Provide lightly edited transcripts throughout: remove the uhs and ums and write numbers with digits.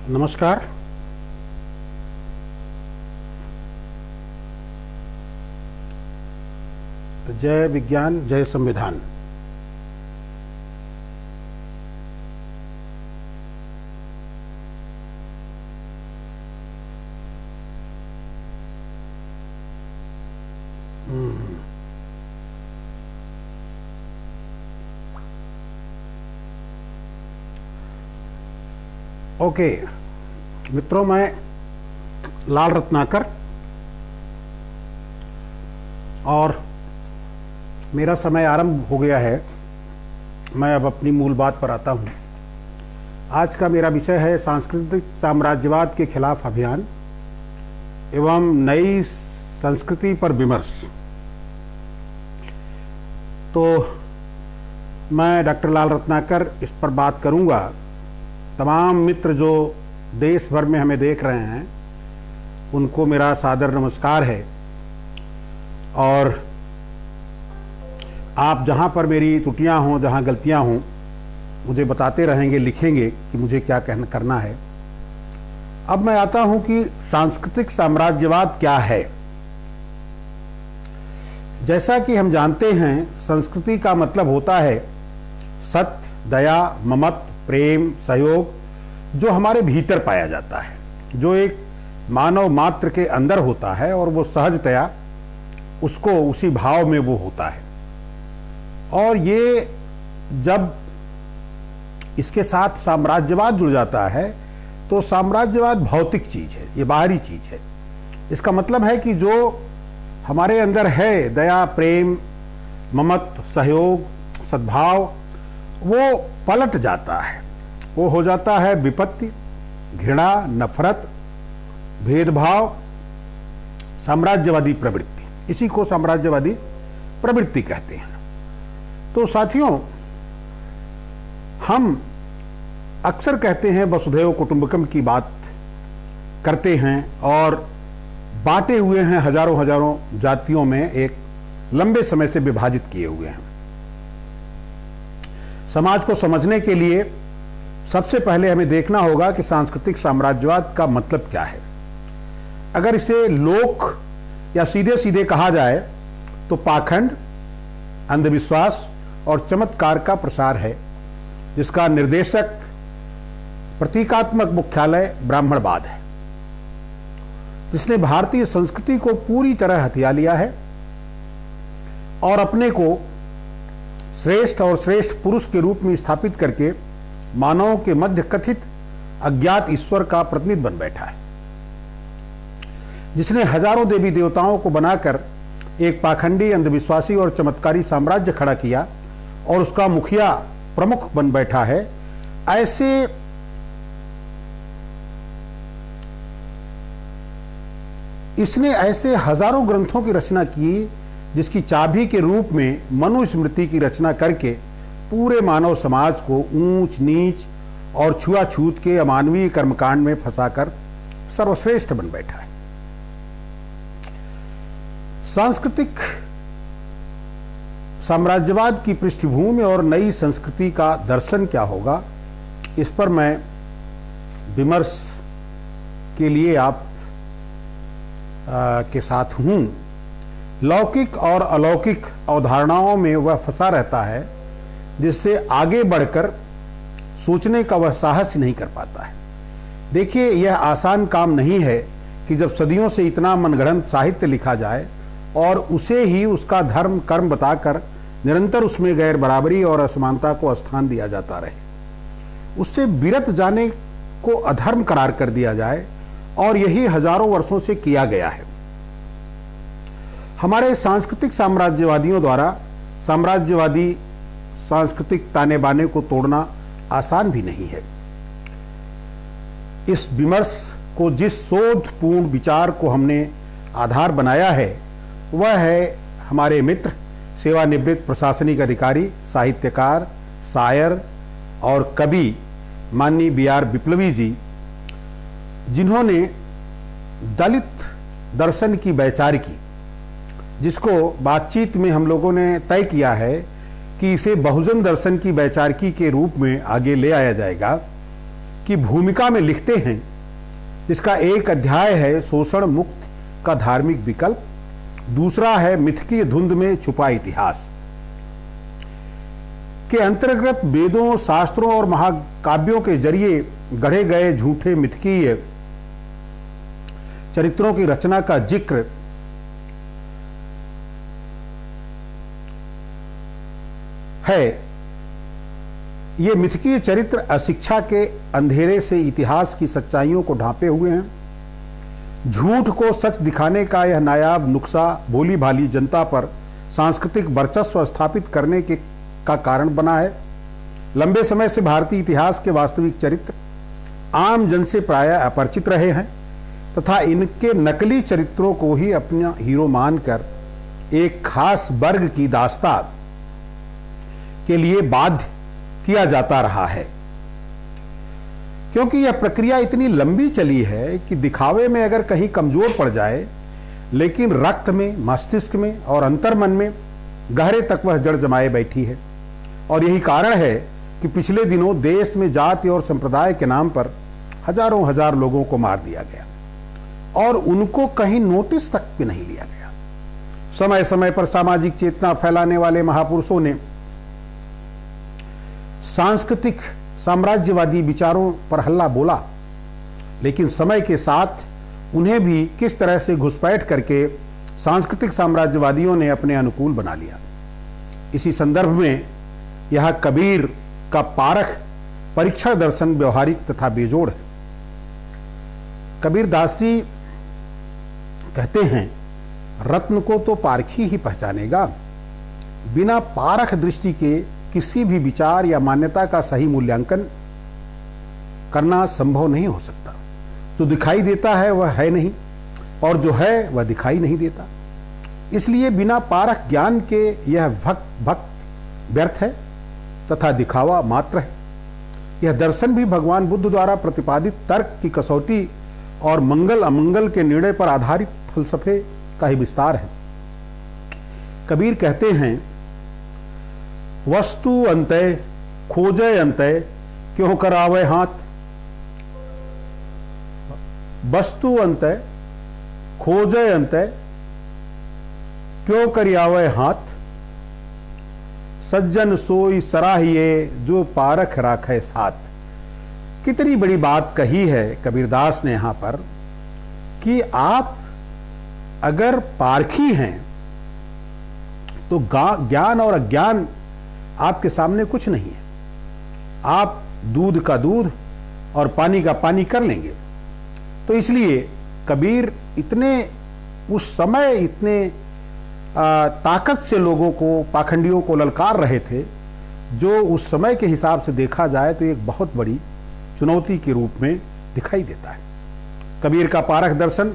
नमस्कार। जय विज्ञान, जय संविधान। ओके मित्रों, मैं लाल रत्नाकर और मेरा समय आरंभ हो गया है। मैं अब अपनी मूल बात पर आता हूँ। आज का मेरा विषय है सांस्कृतिक साम्राज्यवाद के खिलाफ अभियान एवं नई संस्कृति पर विमर्श। तो मैं डॉक्टर लाल रत्नाकर इस पर बात करूँगा। तमाम मित्र जो देश भर में हमें देख रहे हैं उनको मेरा सादर नमस्कार है, और आप जहाँ पर मेरी त्रुटियाँ हों, जहाँ गलतियाँ हों, मुझे बताते रहेंगे, लिखेंगे कि मुझे क्या करना है। अब मैं आता हूँ कि सांस्कृतिक साम्राज्यवाद क्या है। जैसा कि हम जानते हैं, संस्कृति का मतलब होता है सत्य, दया, ममत्व, प्रेम, सहयोग, जो हमारे भीतर पाया जाता है, जो एक मानव मात्र के अंदर होता है और वो सहजतया उसको उसी भाव में वो होता है। और ये जब इसके साथ साम्राज्यवाद जुड़ जाता है तो साम्राज्यवाद भौतिक चीज है, ये बाहरी चीज है। इसका मतलब है कि जो हमारे अंदर है, दया, प्रेम, ममत्व, सहयोग, सद्भाव, वो पलट जाता है। वो हो जाता है विपत्ति, घृणा, नफरत, भेदभाव, साम्राज्यवादी प्रवृत्ति। इसी को साम्राज्यवादी प्रवृत्ति कहते हैं। तो साथियों, हम अक्सर कहते हैं वसुधैव कुटुंबकम की बात करते हैं और बांटे हुए हैं हजारों हजारों जातियों में, एक लंबे समय से विभाजित किए हुए हैं। समाज को समझने के लिए सबसे पहले हमें देखना होगा कि सांस्कृतिक साम्राज्यवाद का मतलब क्या है। अगर इसे लोक या सीधे सीधे कहा जाए तो पाखंड, अंधविश्वास और चमत्कार का प्रसार है, जिसका निर्देशक प्रतीकात्मक मुख्यालय ब्राह्मणवाद है, जिसने भारतीय संस्कृति को पूरी तरह हथिया लिया है और अपने को श्रेष्ठ और श्रेष्ठ पुरुष के रूप में स्थापित करके मानवों के मध्य कथित अज्ञात ईश्वर का प्रतिनिधि बन बैठा है, जिसने हजारों देवी देवताओं को बनाकर एक पाखंडी, अंधविश्वासी और चमत्कारी साम्राज्य खड़ा किया और उसका मुखिया प्रमुख बन बैठा है। इसने ऐसे हजारों ग्रंथों की रचना की, जिसकी चाबी के रूप में मनुस्मृति की रचना करके पूरे मानव समाज को ऊंच नीच और छुआछूत के अमानवीय कर्मकांड में फंसाकर सर्वश्रेष्ठ बन बैठा है। सांस्कृतिक साम्राज्यवाद की पृष्ठभूमि और नई संस्कृति का दर्शन क्या होगा, इस पर मैं विमर्श के लिए आप के साथ हूं। लौकिक और अलौकिक अवधारणाओं में वह फंसा रहता है, जिससे आगे बढ़कर सोचने का वह साहस नहीं कर पाता है। देखिए, यह आसान काम नहीं है कि जब सदियों से इतना मनगढ़ंत साहित्य लिखा जाए और उसे ही उसका धर्म कर्म बताकर निरंतर उसमें गैर बराबरी और असमानता को स्थान दिया जाता रहे, उससे विरत जाने को अधर्म करार कर दिया जाए, और यही हजारों वर्षों से किया गया है। हमारे सांस्कृतिक साम्राज्यवादियों द्वारा साम्राज्यवादी सांस्कृतिक ताने बाने को तोड़ना आसान भी नहीं है। इस विमर्श को, जिस शोधपूर्ण विचार को हमने आधार बनाया है, वह है हमारे मित्र, सेवानिवृत्त प्रशासनिक अधिकारी, साहित्यकार, शायर और कवि माननीय बी.आर. विप्लवी जी, जिन्होंने दलित दर्शन की वैचारिकी, जिसको बातचीत में हम लोगों ने तय किया है कि इसे बहुजन दर्शन की वैचारिकी के रूप में आगे ले आया जाएगा, की भूमिका में लिखते हैं, जिसका एक अध्याय है शोषण मुक्त का धार्मिक विकल्प, दूसरा है मिथकीय धुंध में छुपा इतिहास। के अंतर्गत वेदों, शास्त्रों और महाकाव्यों के जरिए गढ़े गए झूठे मिथकीय चरित्रों की रचना का जिक्र है। ये मिथकीय चरित्र अशिक्षा के अंधेरे से इतिहास की सच्चाइयों को ढांपे हुए हैं। झूठ को सच दिखाने का यह नायाब नुक्सा भोली भाली जनता पर सांस्कृतिक वर्चस्व स्थापित करने का कारण बना है। लंबे समय से भारतीय इतिहास के वास्तविक चरित्र आम जन से प्रायः अपरिचित रहे हैं तथा इनके नकली चरित्रों को ही अपना हीरो मानकर एक खास वर्ग की दास्तान के लिए बाध्य किया जाता रहा है। क्योंकि यह प्रक्रिया इतनी लंबी चली है कि दिखावे में अगर कहीं कमजोर पड़ जाए, लेकिन रक्त में, मस्तिष्क में और अंतर्मन में गहरे तक वह जड़ जमाए बैठी है। और यही कारण है कि पिछले दिनों देश में जाति और संप्रदाय के नाम पर हजारों हजार लोगों को मार दिया गया और उनको कहीं नोटिस तक भी नहीं लिया गया। समय समय पर सामाजिक चेतना फैलाने वाले महापुरुषों ने सांस्कृतिक साम्राज्यवादी विचारों पर हल्ला बोला, लेकिन समय के साथ उन्हें भी किस तरह से घुसपैठ करके सांस्कृतिक साम्राज्यवादियों ने अपने अनुकूल बना लिया। इसी संदर्भ में यह कबीर का पारख परीक्षण दर्शन व्यवहारिक तथा बेजोड़ है। कबीर दासी कहते हैं, रत्न को तो पारखी ही पहचानेगा, बिना पारख दृष्टि के किसी भी विचार या मान्यता का सही मूल्यांकन करना संभव नहीं हो सकता। जो दिखाई देता है वह है नहीं और जो है वह दिखाई नहीं देता। इसलिए बिना पारख ज्ञान के यह भक्त व्यर्थ है तथा दिखावा मात्र है। यह दर्शन भी भगवान बुद्ध द्वारा प्रतिपादित तर्क की कसौटी और मंगल अमंगल के निर्णय पर आधारित फलसफे का ही विस्तार है। कबीर कहते हैं, वस्तु अंतय खोजे अंतय क्यों करावे हाथ। वस्तु अंतय खोजे अंतय क्यों करियावे हाथ। सज्जन सोई सराहिए जो पारख राखे साथ। कितनी बड़ी बात कही है कबीरदास ने यहां पर कि आप अगर पारखी हैं तो ज्ञान और अज्ञान आपके सामने कुछ नहीं है। आप दूध का दूध और पानी का पानी कर लेंगे। तो इसलिए कबीर इतने उस समय इतने ताकत से लोगों को, पाखंडियों को ललकार रहे थे, जो उस समय के हिसाब से देखा जाए तो एक बहुत बड़ी चुनौती के रूप में दिखाई देता है। कबीर का पारख दर्शन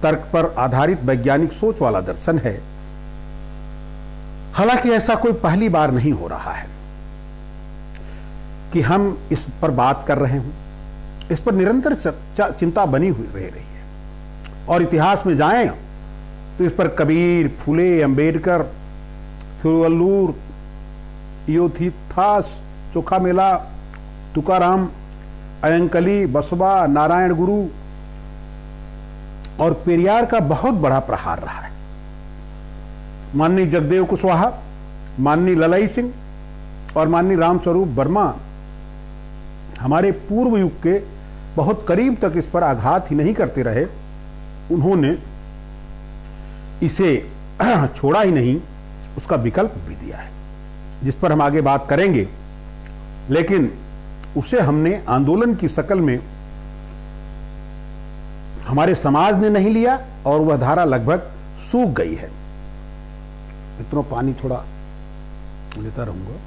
तर्क पर आधारित वैज्ञानिक सोच वाला दर्शन है। हालांकि ऐसा कोई पहली बार नहीं हो रहा है कि हम इस पर बात कर रहे हों। इस पर निरंतर चिंता बनी हुई रह रही है और इतिहास में जाएं तो इस पर कबीर, फुले, अंबेडकर, थिरुवल्लुर, योथिथास, चोखा मेला, तुकाराम, अयंकली, बसवा, नारायण गुरु और पेरियार का बहुत बड़ा प्रहार रहा है। माननीय जगदेव कुशवाहा, माननीय ललाई सिंह और माननीय रामस्वरूप वर्मा हमारे पूर्व युग के बहुत करीब तक इस पर आघात ही नहीं करते रहे। उन्होंने इसे छोड़ा ही नहीं, उसका विकल्प भी दिया है, जिस पर हम आगे बात करेंगे। लेकिन उसे हमने आंदोलन की शक्ल में हमारे समाज ने नहीं लिया और वह धारा लगभग सूख गई है। इतना पानी थोड़ा लेता रहूंगा।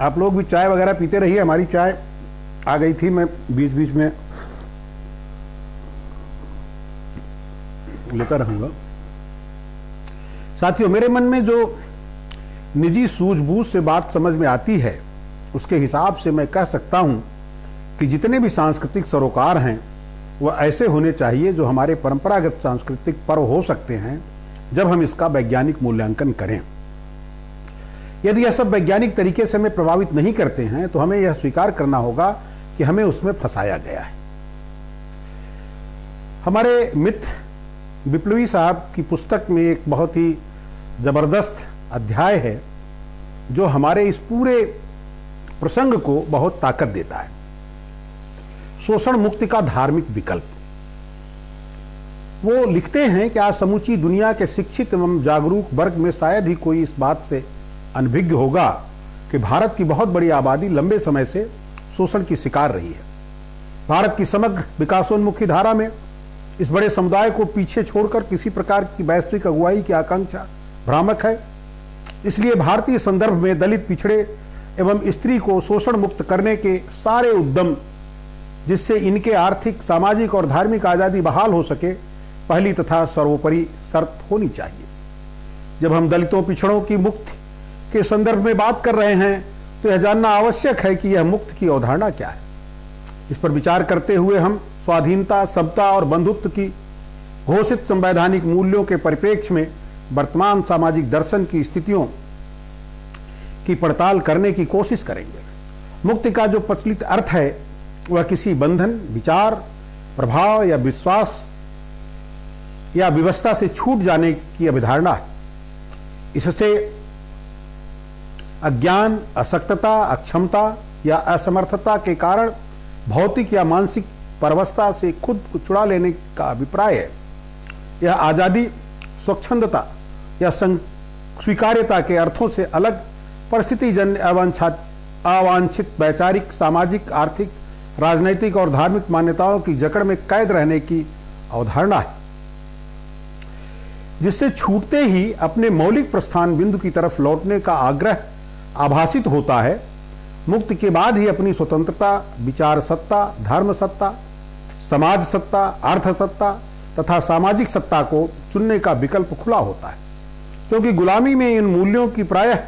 आप लोग भी चाय वगैरह पीते रहिए। हमारी चाय आ गई थी, मैं बीच बीच में लेता रहूंगा। साथियों, मेरे मन में जो निजी सूझबूझ से बात समझ में आती है, उसके हिसाब से मैं कह सकता हूं कि जितने भी सांस्कृतिक सरोकार हैं वह ऐसे होने चाहिए जो हमारे परंपरागत सांस्कृतिक पर्व हो सकते हैं जब हम इसका वैज्ञानिक मूल्यांकन करें। यदि यह सब वैज्ञानिक तरीके से हमें प्रभावित नहीं करते हैं तो हमें यह स्वीकार करना होगा कि हमें उसमें फंसाया गया है। हमारे मित्र विप्लवी साहब की पुस्तक में एक बहुत ही जबरदस्त अध्याय है जो हमारे इस पूरे प्रसंग को बहुत ताकत देता है। शोषण मुक्ति का धार्मिक विकल्प। वो लिखते हैं कि आज समूची दुनिया के शिक्षित एवं जागरूक वर्ग में शायद ही कोई इस बात से अनभिज्ञ होगा कि भारत की बहुत बड़ी आबादी लंबे समय से शोषण की शिकार रही है। भारत की समग्र विकासोन्मुखी धारा में इस बड़े समुदाय को पीछे छोड़कर किसी प्रकार की वैश्विक अगुवाई की आकांक्षा भ्रामक है। इसलिए भारतीय संदर्भ में दलित, पिछड़े एवं स्त्री को शोषण मुक्त करने के सारे उद्यम, जिससे इनके आर्थिक, सामाजिक और धार्मिक आजादी बहाल हो सके, पहली तथा सर्वोपरि शर्त होनी चाहिए। जब हम दलितों, पिछड़ों की मुक्ति के संदर्भ में बात कर रहे हैं तो यह जानना आवश्यक है कि यह मुक्ति की अवधारणा क्या है। इस पर विचार करते हुए हम स्वाधीनता, समता और बंधुत्व की घोषित संवैधानिक मूल्यों के परिप्रेक्ष्य में वर्तमान सामाजिक दर्शन की स्थितियों की पड़ताल करने की कोशिश करेंगे। मुक्ति का जो प्रचलित अर्थ है वह किसी बंधन, विचार, प्रभाव या विश्वास या व्यवस्था से छूट जाने की अवधारणा है। इससे अज्ञान, अशक्तता, अक्षमता या असमर्थता के कारण भौतिक या मानसिक परवस्था से खुद को छुड़ा लेने का अभिप्राय है। यह आजादी, स्वच्छंदता या स्वीकार्यता के अर्थों से अलग परिस्थितिजन्य अवांछित वैचारिक, सामाजिक, आर्थिक, राजनैतिक और धार्मिक मान्यताओं की जकड़ में कैद रहने की अवधारणा है, जिससे छूटते ही अपने मौलिक प्रस्थान बिंदु की तरफ लौटने का आग्रह आभासित होता है। मुक्ति के बाद ही अपनी स्वतंत्रता, विचार सत्ता, धर्म सत्ता, समाज सत्ता, अर्थ सत्ता तथा सामाजिक सत्ता को चुनने का विकल्प खुला होता है, क्योंकि गुलामी में इन मूल्यों की प्रायः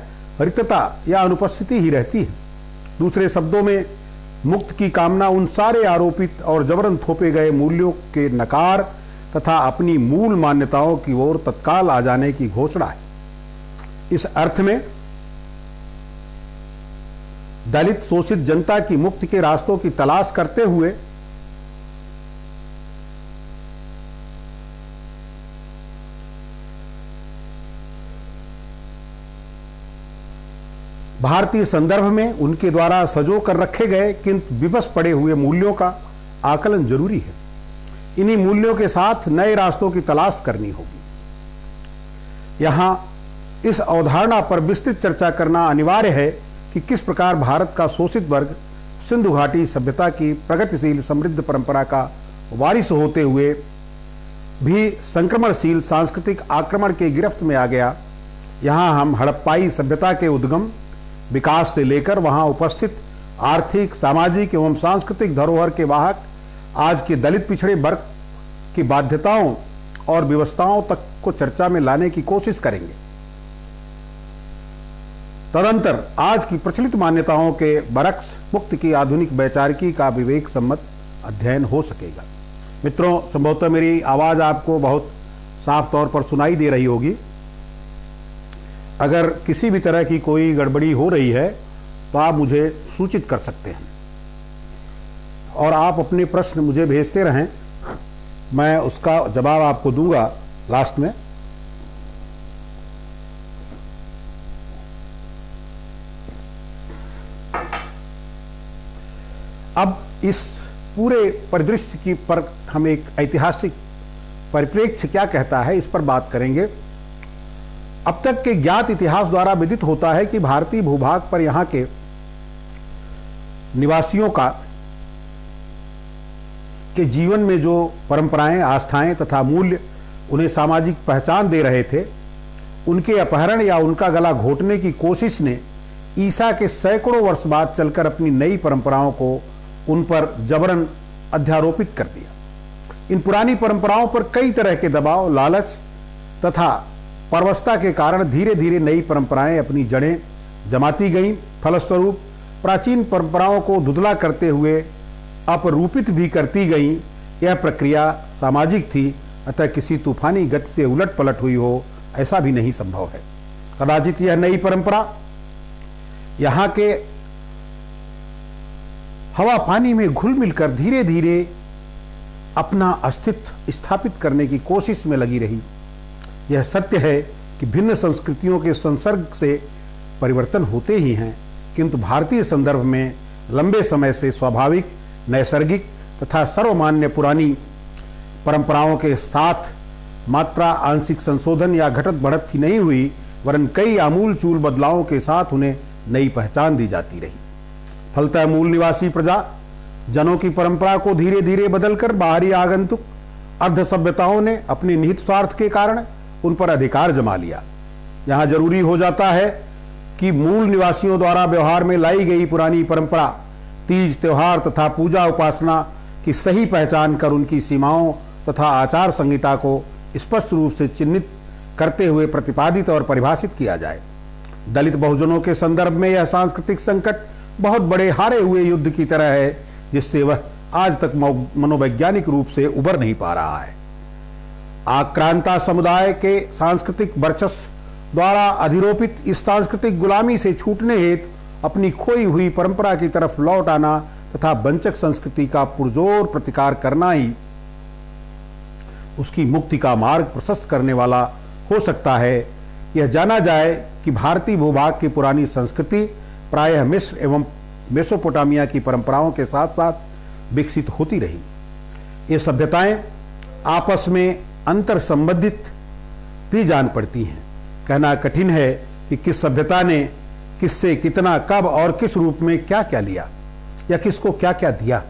रिक्तता या अनुपस्थिति ही रहती है। दूसरे शब्दों में, मुक्त की कामना उन सारे आरोपित और जबरन थोपे गए मूल्यों के नकार तथा अपनी मूल मान्यताओं की ओर तत्काल आ जाने की घोषणा है। इस अर्थ में दलित, शोषित जनता की मुक्ति के रास्तों की तलाश करते हुए भारतीय संदर्भ में उनके द्वारा सजो कर रखे गए किंतु विवश पड़े हुए मूल्यों का आकलन जरूरी है। इन्हीं मूल्यों के साथ नए रास्तों की तलाश करनी होगी। यहां इस अवधारणा पर विस्तृत चर्चा करना अनिवार्य है कि किस प्रकार भारत का शोषित वर्ग सिंधु घाटी सभ्यता की प्रगतिशील समृद्ध परंपरा का वारिस होते हुए भी संक्रमणशील सांस्कृतिक आक्रमण के गिरफ्त में आ गया। यहां हम हड़प्पाई सभ्यता के उद्गम, विकास से लेकर वहां उपस्थित आर्थिक, सामाजिक एवं सांस्कृतिक धरोहर के वाहक आज के दलित, पिछड़े वर्ग की बाध्यताओं और व्यवस्थाओं तक को चर्चा में लाने की कोशिश करेंगे। तदंतर आज की प्रचलित मान्यताओं के बरक्स मुक्ति की आधुनिक वैचारिकी का विवेक सम्मत अध्ययन हो सकेगा। मित्रों, संभवतः मेरी आवाज आपको बहुत साफ तौर पर सुनाई दे रही होगी। अगर किसी भी तरह की कोई गड़बड़ी हो रही है तो आप मुझे सूचित कर सकते हैं और आप अपने प्रश्न मुझे भेजते रहें, मैं उसका जवाब आपको दूंगा लास्ट में। अब इस पूरे परिदृश्य की पर हम एक ऐतिहासिक परिप्रेक्ष्य क्या कहता है इस पर बात करेंगे। अब तक के ज्ञात इतिहास द्वारा विदित होता है कि भारतीय भूभाग पर यहाँ के निवासियों के जीवन में जो परंपराएं, आस्थाएं तथा मूल्य उन्हें सामाजिक पहचान दे रहे थे, उनके अपहरण या उनका गला घोटने की कोशिश ने ईसा के सैकड़ों वर्ष बाद चलकर अपनी नई परंपराओं को उन पर जबरन अध्यारोपित कर दिया। इन पुरानी परंपराओं पर कई तरह के दबाव, लालच तथा परवस्था के कारण धीरे धीरे नई परंपराएं अपनी जड़ें जमाती गईं। फलस्वरूप प्राचीन परंपराओं को धुंधला करते हुए अपरूपित भी करती गईं। यह प्रक्रिया सामाजिक थी अतः किसी तूफानी गति से उलट पलट हुई हो ऐसा भी नहीं संभव है। कदाचित यह नई परंपरा यहाँ के हवा पानी में घुल मिलकर धीरे धीरे अपना अस्तित्व स्थापित करने की कोशिश में लगी रही। यह सत्य है कि भिन्न संस्कृतियों के संसर्ग से परिवर्तन होते ही हैं, किंतु भारतीय संदर्भ में लंबे समय से स्वाभाविक, नैसर्गिक तथा सर्वमान्य पुरानी परंपराओं के साथ मात्रा आंशिक संशोधन या घटत बढ़त ही नहीं हुई, वरन कई आमूल चूल बदलावों के साथ उन्हें नई पहचान दी जाती रही। फलतः मूल निवासी प्रजा जनों की परंपरा को धीरे धीरे बदलकर बाहरी आगंतुक अर्ध सभ्यताओं ने अपने निहित स्वार्थ के कारण उन पर अधिकार जमा लिया। यहाँ जरूरी हो जाता है कि मूल निवासियों द्वारा व्यवहार में लाई गई पुरानी परंपरा, तीज त्योहार तथा पूजा उपासना की सही पहचान कर उनकी सीमाओं तथा आचार संहिता को स्पष्ट रूप से चिन्हित करते हुए प्रतिपादित और परिभाषित किया जाए। दलित बहुजनों के संदर्भ में यह सांस्कृतिक संकट बहुत बड़े हारे हुए युद्ध की तरह है, जिससे वह आज तक मनोवैज्ञानिक रूप से उबर नहीं पा रहा है। आक्रांता समुदाय के सांस्कृतिक वर्चस्व द्वारा अधिरोपित इस सांस्कृतिक गुलामी से छूटने हेतु अपनी खोई हुई परंपरा की तरफ लौट आना तथा वंचक संस्कृति का पुरजोर प्रतिकार करना ही उसकी मुक्ति का मार्ग प्रशस्त करने वाला हो सकता है। यह जाना जाए कि भारतीय भूभाग की पुरानी संस्कृति प्रायः मिस्र एवं मेसोपोटामिया की परंपराओं के साथ साथ विकसित होती रही। ये सभ्यताएं आपस में अंतर संबंधित भी जान पड़ती हैं। कहना कठिन है कि किस सभ्यता ने किससे कितना, कब और किस रूप में क्या क्या लिया या किसको क्या क्या दिया।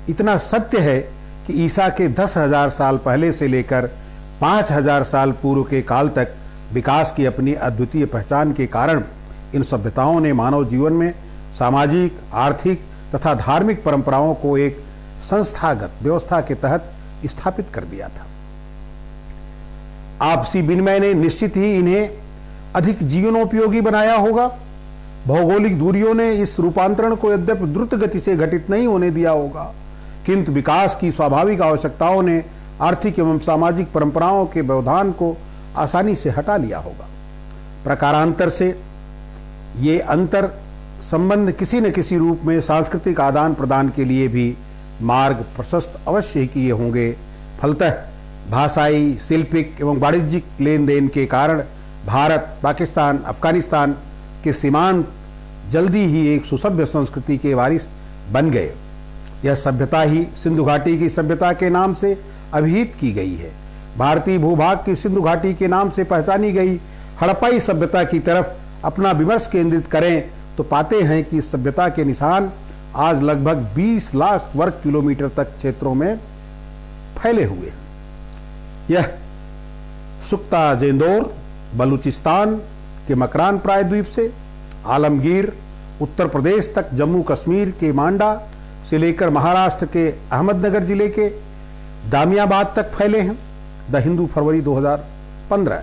इतना सत्य है कि ईसा के 10,000 साल पहले से लेकर 5,000 साल पूर्व के काल तक विकास की अपनी अद्वितीय पहचान के कारण इन सभ्यताओं ने मानव जीवन में सामाजिक, आर्थिक तथा धार्मिक परंपराओं को एक संस्थागत व्यवस्था के तहत स्थापित कर दिया था। आपसी विनिमय ने निश्चित ही इन्हें अधिक जीवनोपयोगी बनाया होगा। भौगोलिक दूरियों ने इस रूपांतरण को यद्यपि द्रुत गति से घटित नहीं होने दिया होगा, किंतु विकास की स्वाभाविक आवश्यकताओं ने आर्थिक एवं सामाजिक परंपराओं के व्यवधान को आसानी से हटा लिया होगा। प्रकारांतर से ये अंतर संबंध किसी न किसी रूप में सांस्कृतिक आदान प्रदान के लिए भी मार्ग प्रशस्त अवश्य ही किए होंगे। फलतः भाषाई, शिल्पिक एवं वाणिज्यिक लेन देन के कारण भारत, पाकिस्तान, अफगानिस्तान के सीमांत जल्दी ही एक सुसभ्य संस्कृति के वारिस बन गए। यह सभ्यता ही सिंधु घाटी की सभ्यता के नाम से अभिहित की गई है। भारतीय भूभाग की सिंधु घाटी के नाम से पहचानी गई हड़प्पाई सभ्यता की तरफ अपना विमर्श केंद्रित करें तो पाते हैं कि इस सभ्यता के निशान आज लगभग 20 लाख वर्ग किलोमीटर तक क्षेत्रों में फैले हुए हैं। यह सुक्ता जेंदोर बलूचिस्तान के मकरान प्रायद्वीप से आलमगीर उत्तर प्रदेश तक, जम्मू कश्मीर के मांडा से लेकर महाराष्ट्र के अहमदनगर जिले के दामियाबाद तक फैले हैं। द हिंदू फरवरी 2015।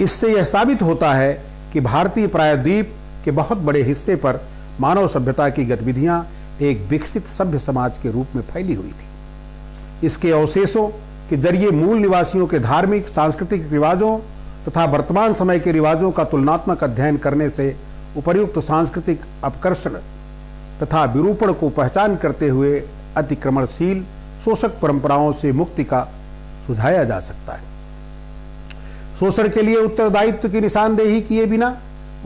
इससे यह साबित होता है कि भारतीय प्रायद्वीप के बहुत बड़े हिस्से पर मानव सभ्यता की गतिविधियां एक विकसित सभ्य समाज के रूप में फैली हुई थी। इसके अवशेषों के जरिए मूल निवासियों के धार्मिक, सांस्कृतिक रिवाजों तथा वर्तमान समय के रिवाजों का तुलनात्मक अध्ययन करने से उपर्युक्त सांस्कृतिक अपकर्षण तथा विरूपण को पहचान करते हुए अतिक्रमणशील शोषक परंपराओं से मुक्ति का सुझाया जा सकता है। शोषण के लिए उत्तरदायित्व की निशानदेही किए बिना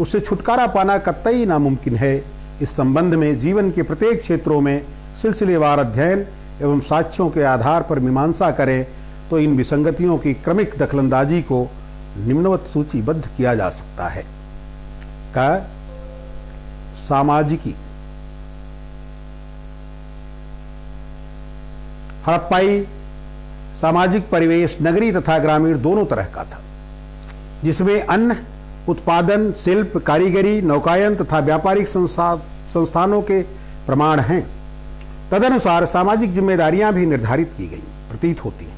उससे छुटकारा पाना कतई नामुमकिन है। इस संबंध में जीवन के प्रत्येक क्षेत्रों में सिलसिलेवार अध्ययन एवं साक्ष्यों के आधार पर मीमांसा करें तो इन विसंगतियों की क्रमिक दखलंदाजी को निम्नवत सूचीबद्ध किया जा सकता है। का सामाजिकी हड़प्पाई सामाजिक परिवेश नगरी तथा ग्रामीण दोनों तरह का था, जिसमें अन्न उत्पादन, शिल्प, कारीगरी, नौकायन तथा व्यापारिक संस्थानों के प्रमाण हैं। तदनुसार सामाजिक जिम्मेदारियां भी निर्धारित की गई प्रतीत होती हैं।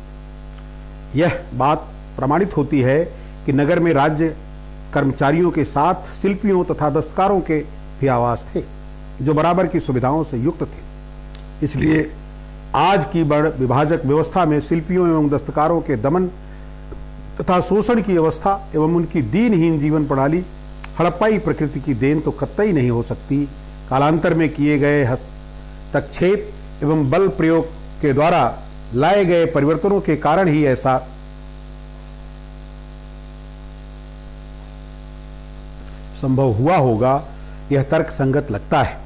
यह बात प्रमाणित होती है कि नगर में राज्य कर्मचारियों के साथ शिल्पियों तथा दस्तकारों के भी आवास थे, जो बराबर की सुविधाओं से युक्त थे। इसलिए आज की बड़ विभाजक व्यवस्था में शिल्पियों एवं दस्तकारों के दमन तथा शोषण की अवस्था एवं उनकी दीनहीन जीवन प्रणाली हड़प्पाई प्रकृति की देन तो कतई नहीं हो सकती। कालांतर में किए गए हस्तक्षेप एवं बल प्रयोग के द्वारा लाए गए परिवर्तनों के कारण ही ऐसा संभव हुआ होगा। यह तर्क संगत लगता है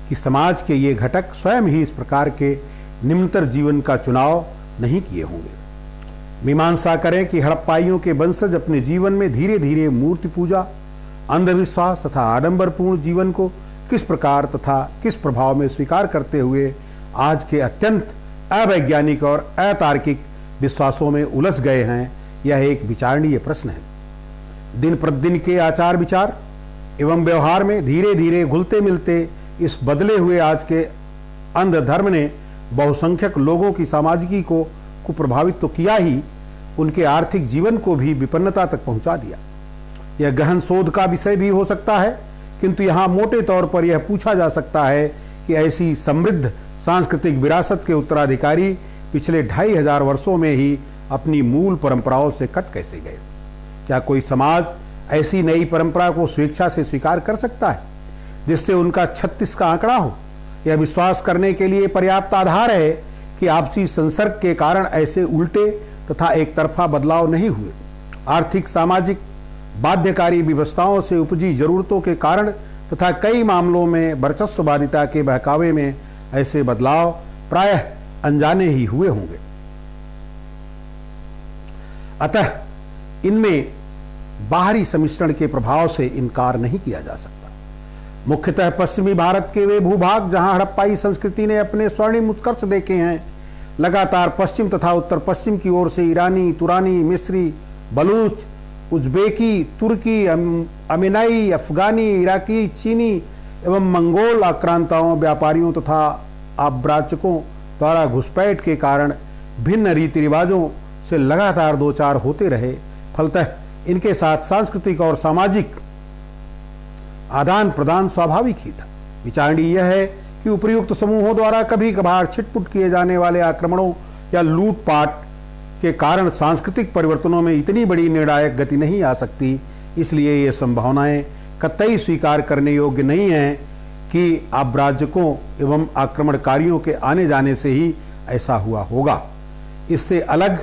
कि समाज के ये घटक स्वयं ही इस प्रकार के निम्नतर जीवन का चुनाव नहीं किए होंगे। मीमांसा करें कि हड़प्पाइयों के वंशज अपने जीवन में धीरे धीरे मूर्ति पूजा, अंधविश्वास तथा आडंबरपूर्ण जीवन को किस प्रकार तथा किस प्रभाव में स्वीकार करते हुए आज के अत्यंत अवैज्ञानिक और अतार्किक विश्वासों में उलझ गए हैं, यह एक विचारणीय प्रश्न है। दिन प्रतिदिन के आचार विचार एवं व्यवहार में धीरे धीरे घुलते मिलते इस बदले हुए आज के अंध धर्म ने बहुसंख्यक लोगों की सामाजिकी को प्रभावित तो किया ही, उनके आर्थिक जीवन को भी विपन्नता तक पहुंचा दिया। यह गहन शोध का विषय भी हो सकता है, किंतु यहाँ मोटे तौर पर यह पूछा जा सकता है कि ऐसी समृद्ध सांस्कृतिक विरासत के उत्तराधिकारी पिछले 2500 वर्षों में ही अपनी मूल परंपराओं से कट कैसे गए। क्या कोई समाज ऐसी नई परंपरा को स्वेच्छा से स्वीकार कर सकता है जिससे उनका 36 का आंकड़ा हो? यह विश्वास करने के लिए पर्याप्त आधार है कि आपसी संसर्ग के कारण ऐसे उल्टे तथा एक तरफा बदलाव नहीं हुए। आर्थिक सामाजिक बाध्यकारी व्यवस्थाओं से उपजी जरूरतों के कारण तथा कई मामलों में वर्चस्ववादिता के बहकावे में ऐसे बदलाव प्रायः अनजाने ही हुए होंगे। अतः इनमें बाहरी सम्मिश्रण के प्रभाव से इनकार नहीं किया जा सकता। मुख्यतः पश्चिमी भारत के वे भूभाग जहां हड़प्पाई संस्कृति ने अपने स्वर्णिम उत्कर्ष देखे हैं, लगातार पश्चिम तथा उत्तर पश्चिम की ओर से ईरानी, तुरानी, मिस्री, बलूच, उज्बेकी, तुर्की, अमीनाई, अफगानी, इराकी, चीनी एवं मंगोल आक्रांताओं, व्यापारियों तथा आव्राजकों द्वारा घुसपैठ के कारण भिन्न रीति रिवाजों से लगातार दो चार होते रहे। फलतः इनके साथ सांस्कृतिक और सामाजिक आदान प्रदान स्वाभाविक ही था। विचारणीय यह है कि उपर्युक्त समूहों द्वारा कभी कभार छिटपुट किए जाने वाले आक्रमणों या लूटपाट के कारण सांस्कृतिक परिवर्तनों में इतनी बड़ी निर्णायक गति नहीं आ सकती। इसलिए ये संभावनाएं कतई स्वीकार करने योग्य नहीं है कि आव्राजकों एवं आक्रमणकारियों के आने जाने से ही ऐसा हुआ होगा। इससे अलग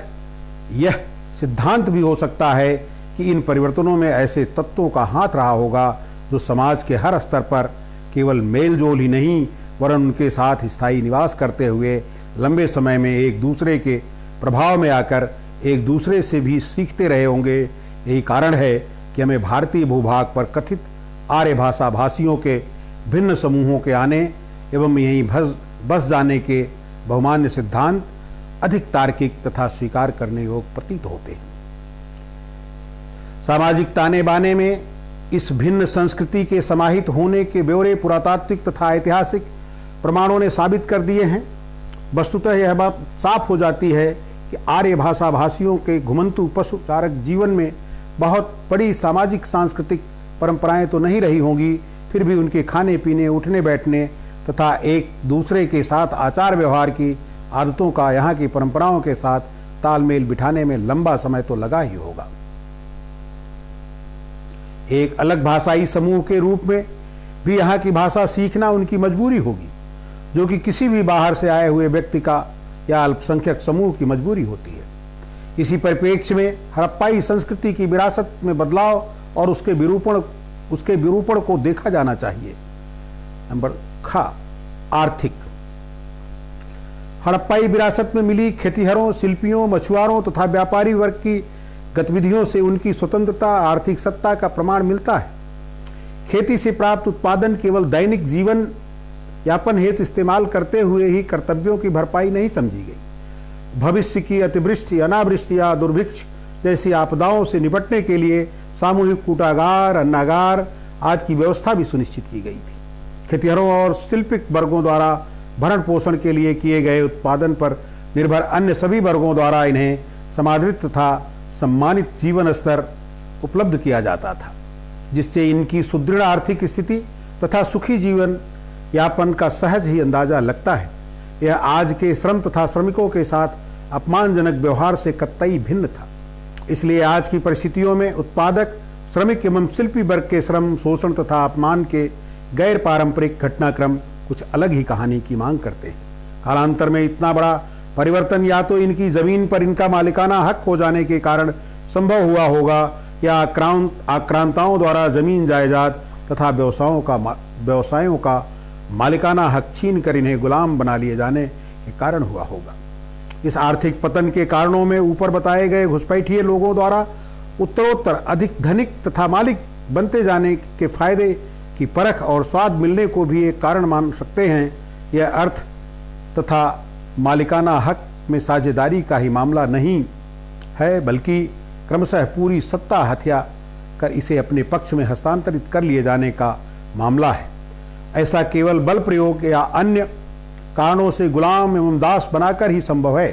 यह सिद्धांत भी हो सकता है कि इन परिवर्तनों में ऐसे तत्वों का हाथ रहा होगा जो समाज के हर स्तर पर केवल मेलजोल ही नहीं वरन उनके साथ स्थायी निवास करते हुए लंबे समय में एक दूसरे के प्रभाव में आकर एक दूसरे से भी सीखते रहे होंगे। यही कारण है कि हमें भारतीय भूभाग पर कथित आर्य भाषा भाषियों के भिन्न समूहों के आने एवं यहीं बस जाने के बहुमान्य सिद्धांत अधिक तार्किक तथा स्वीकार करने योग्य प्रतीत होते हैं। सामाजिक ताने बाने में इस भिन्न संस्कृति के समाहित होने के ब्यौरे पुरातात्विक तथा ऐतिहासिक प्रमाणों ने साबित कर दिए हैं। वस्तुतः यह बात साफ हो जाती है कि आर्य भाषा भाषियों के घुमंतु पशुचारक जीवन में बहुत बड़ी सामाजिक सांस्कृतिक परंपराएं तो नहीं रही होंगी, फिर भी उनके खाने पीने, उठने बैठने तथा एक दूसरे के साथ आचार व्यवहार की आदतों का यहाँ की परंपराओं के साथ तालमेल बिठाने में लंबा समय तो लगा ही होगा। एक अलग भाषाई समूह के रूप में भी यहाँ की भाषा सीखना उनकी मजबूरी होगी, जो कि किसी भी बाहर से आए हुए व्यक्ति का या अल्पसंख्यक समूह की मजबूरी होती है। इसी परिप्रेक्ष्य में हड़प्पाई संस्कृति की विरासत में बदलाव और उसके विरूपण को देखा जाना चाहिए। नंबर ख, आर्थिक। हड़प्पाई विरासत में मिली खेतिहरों, शिल्पियों, मछुआरों तथा व्यापारी वर्ग की गतिविधियों से उनकी स्वतंत्रता, आर्थिक सत्ता का प्रमाण मिलता है। खेती से प्राप्त उत्पादन केवल दैनिक जीवन यापन हेतु इस्तेमाल करते हुए ही कर्तव्यों की भरपाई नहीं समझी गई। भविष्य की अतिवृष्टि, अनावृष्टि या दुर्भिक्ष जैसी आपदाओं से निपटने के लिए सामूहिक कूटागार, अन्नागार आदि की व्यवस्था भी सुनिश्चित की गई थी। खेतिहरों और शिल्पिक वर्गों द्वारा भरण पोषण के लिए किए गए उत्पादन पर निर्भर अन्य सभी वर्गों द्वारा इन्हें समादृत तथा सम्मानित जीवन स्तर उपलब्ध किया जाता था, जिससे इनकी सुदृढ़ आर्थिक स्थिति तथा सुखी जीवन यापन का सहज ही अंदाजा लगता है। यह आज के श्रम तथा श्रमिकों के साथ अपमानजनक व्यवहार से कतई भिन्न था। इसलिए आज की परिस्थितियों में उत्पादक, श्रमिक एवं शिल्पी वर्ग के श्रम, शोषण तथा अपमान के गैर पारंपरिक घटनाक्रम कुछ अलग ही कहानी की मांग करते हैं। कालांतर में इतना बड़ा परिवर्तन या तो इनकी जमीन पर इनका मालिकाना हक हो जाने के कारण संभव हुआ होगा, या आक्रांताओं द्वारा जमीन जायदाद तथा व्यवसायों का मालिकाना हक छीन कर इन्हें गुलाम बना लिए जाने के कारण हुआ होगा। इस आर्थिक पतन के कारणों में ऊपर बताए गए घुसपैठिए लोगों द्वारा उत्तरोत्तर अधिक धनिक तथा मालिक बनते जाने के फायदे की परख और स्वाद मिलने को भी एक कारण मान सकते हैं। यह अर्थ तथा मालिकाना हक में साझेदारी का ही मामला नहीं है, बल्कि क्रमशः पूरी सत्ता हथिया कर इसे अपने पक्ष में हस्तांतरित कर लिए जाने का मामला है। ऐसा केवल बल प्रयोग या अन्य कारणों से गुलाम एवं दास बनाकर ही संभव है।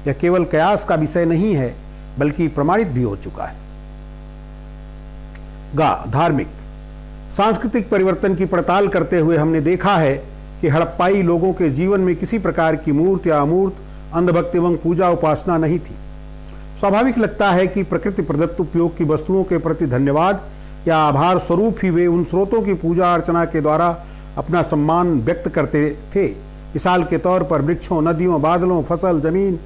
यह केवल कयास का विषय नहीं है, बल्कि प्रमाणित भी हो चुका है। धार्मिक सांस्कृतिक परिवर्तन की पड़ताल करते हुए हमने देखा है कि हड़प्पाई लोगों के जीवन में किसी प्रकार की मूर्त या अमूर्त अंधभक्ति एवं पूजा उपासना नहीं थी। स्वाभाविक लगता है कि प्रकृति प्रदत्त उपयोग की वस्तुओं के प्रति धन्यवाद या आभार स्वरूप ही वे उन स्रोतों की पूजा अर्चना के द्वारा अपना सम्मान व्यक्त करते थे। मिसाल के तौर पर वृक्षों, नदियों, बादलों, फसल, जमीन,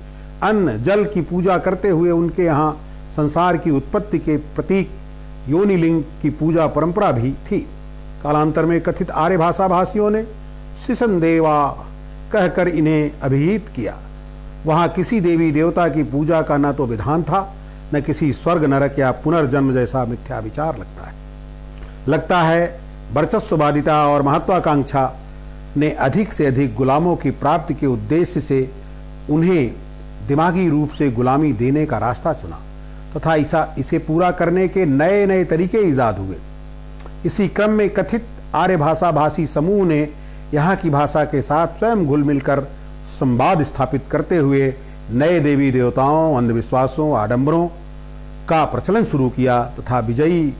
अन्न, जल की पूजा करते हुए उनके यहाँ संसार की उत्पत्ति के प्रतीक योनिलिंग की पूजा परंपरा भी थी। कालांतर में कथित आर्य भाषा भाषियों ने शिशन देवा कहकर इन्हें अभिहित किया। वहां किसी देवी देवता की पूजा का न तो विधान था, न किसी स्वर्ग नरक या पुनर्जन्म जैसा मिथ्या विचार लगता है वर्चस्ववादिता और महत्वाकांक्षा ने अधिक से अधिक गुलामों की प्राप्ति के उद्देश्य से उन्हें दिमागी रूप से गुलामी देने का रास्ता चुना तथा इसे पूरा करने के नए नए तरीके ईजाद हुए। इसी क्रम में कथित आर्य भाषा भाषी समूह ने यहाँ की भाषा के साथ स्वयं घुल मिलकर संवाद स्थापित करते हुए नए देवी देवताओं, अंधविश्वासों, आडंबरों का प्रचलन शुरू किया तथा विजयी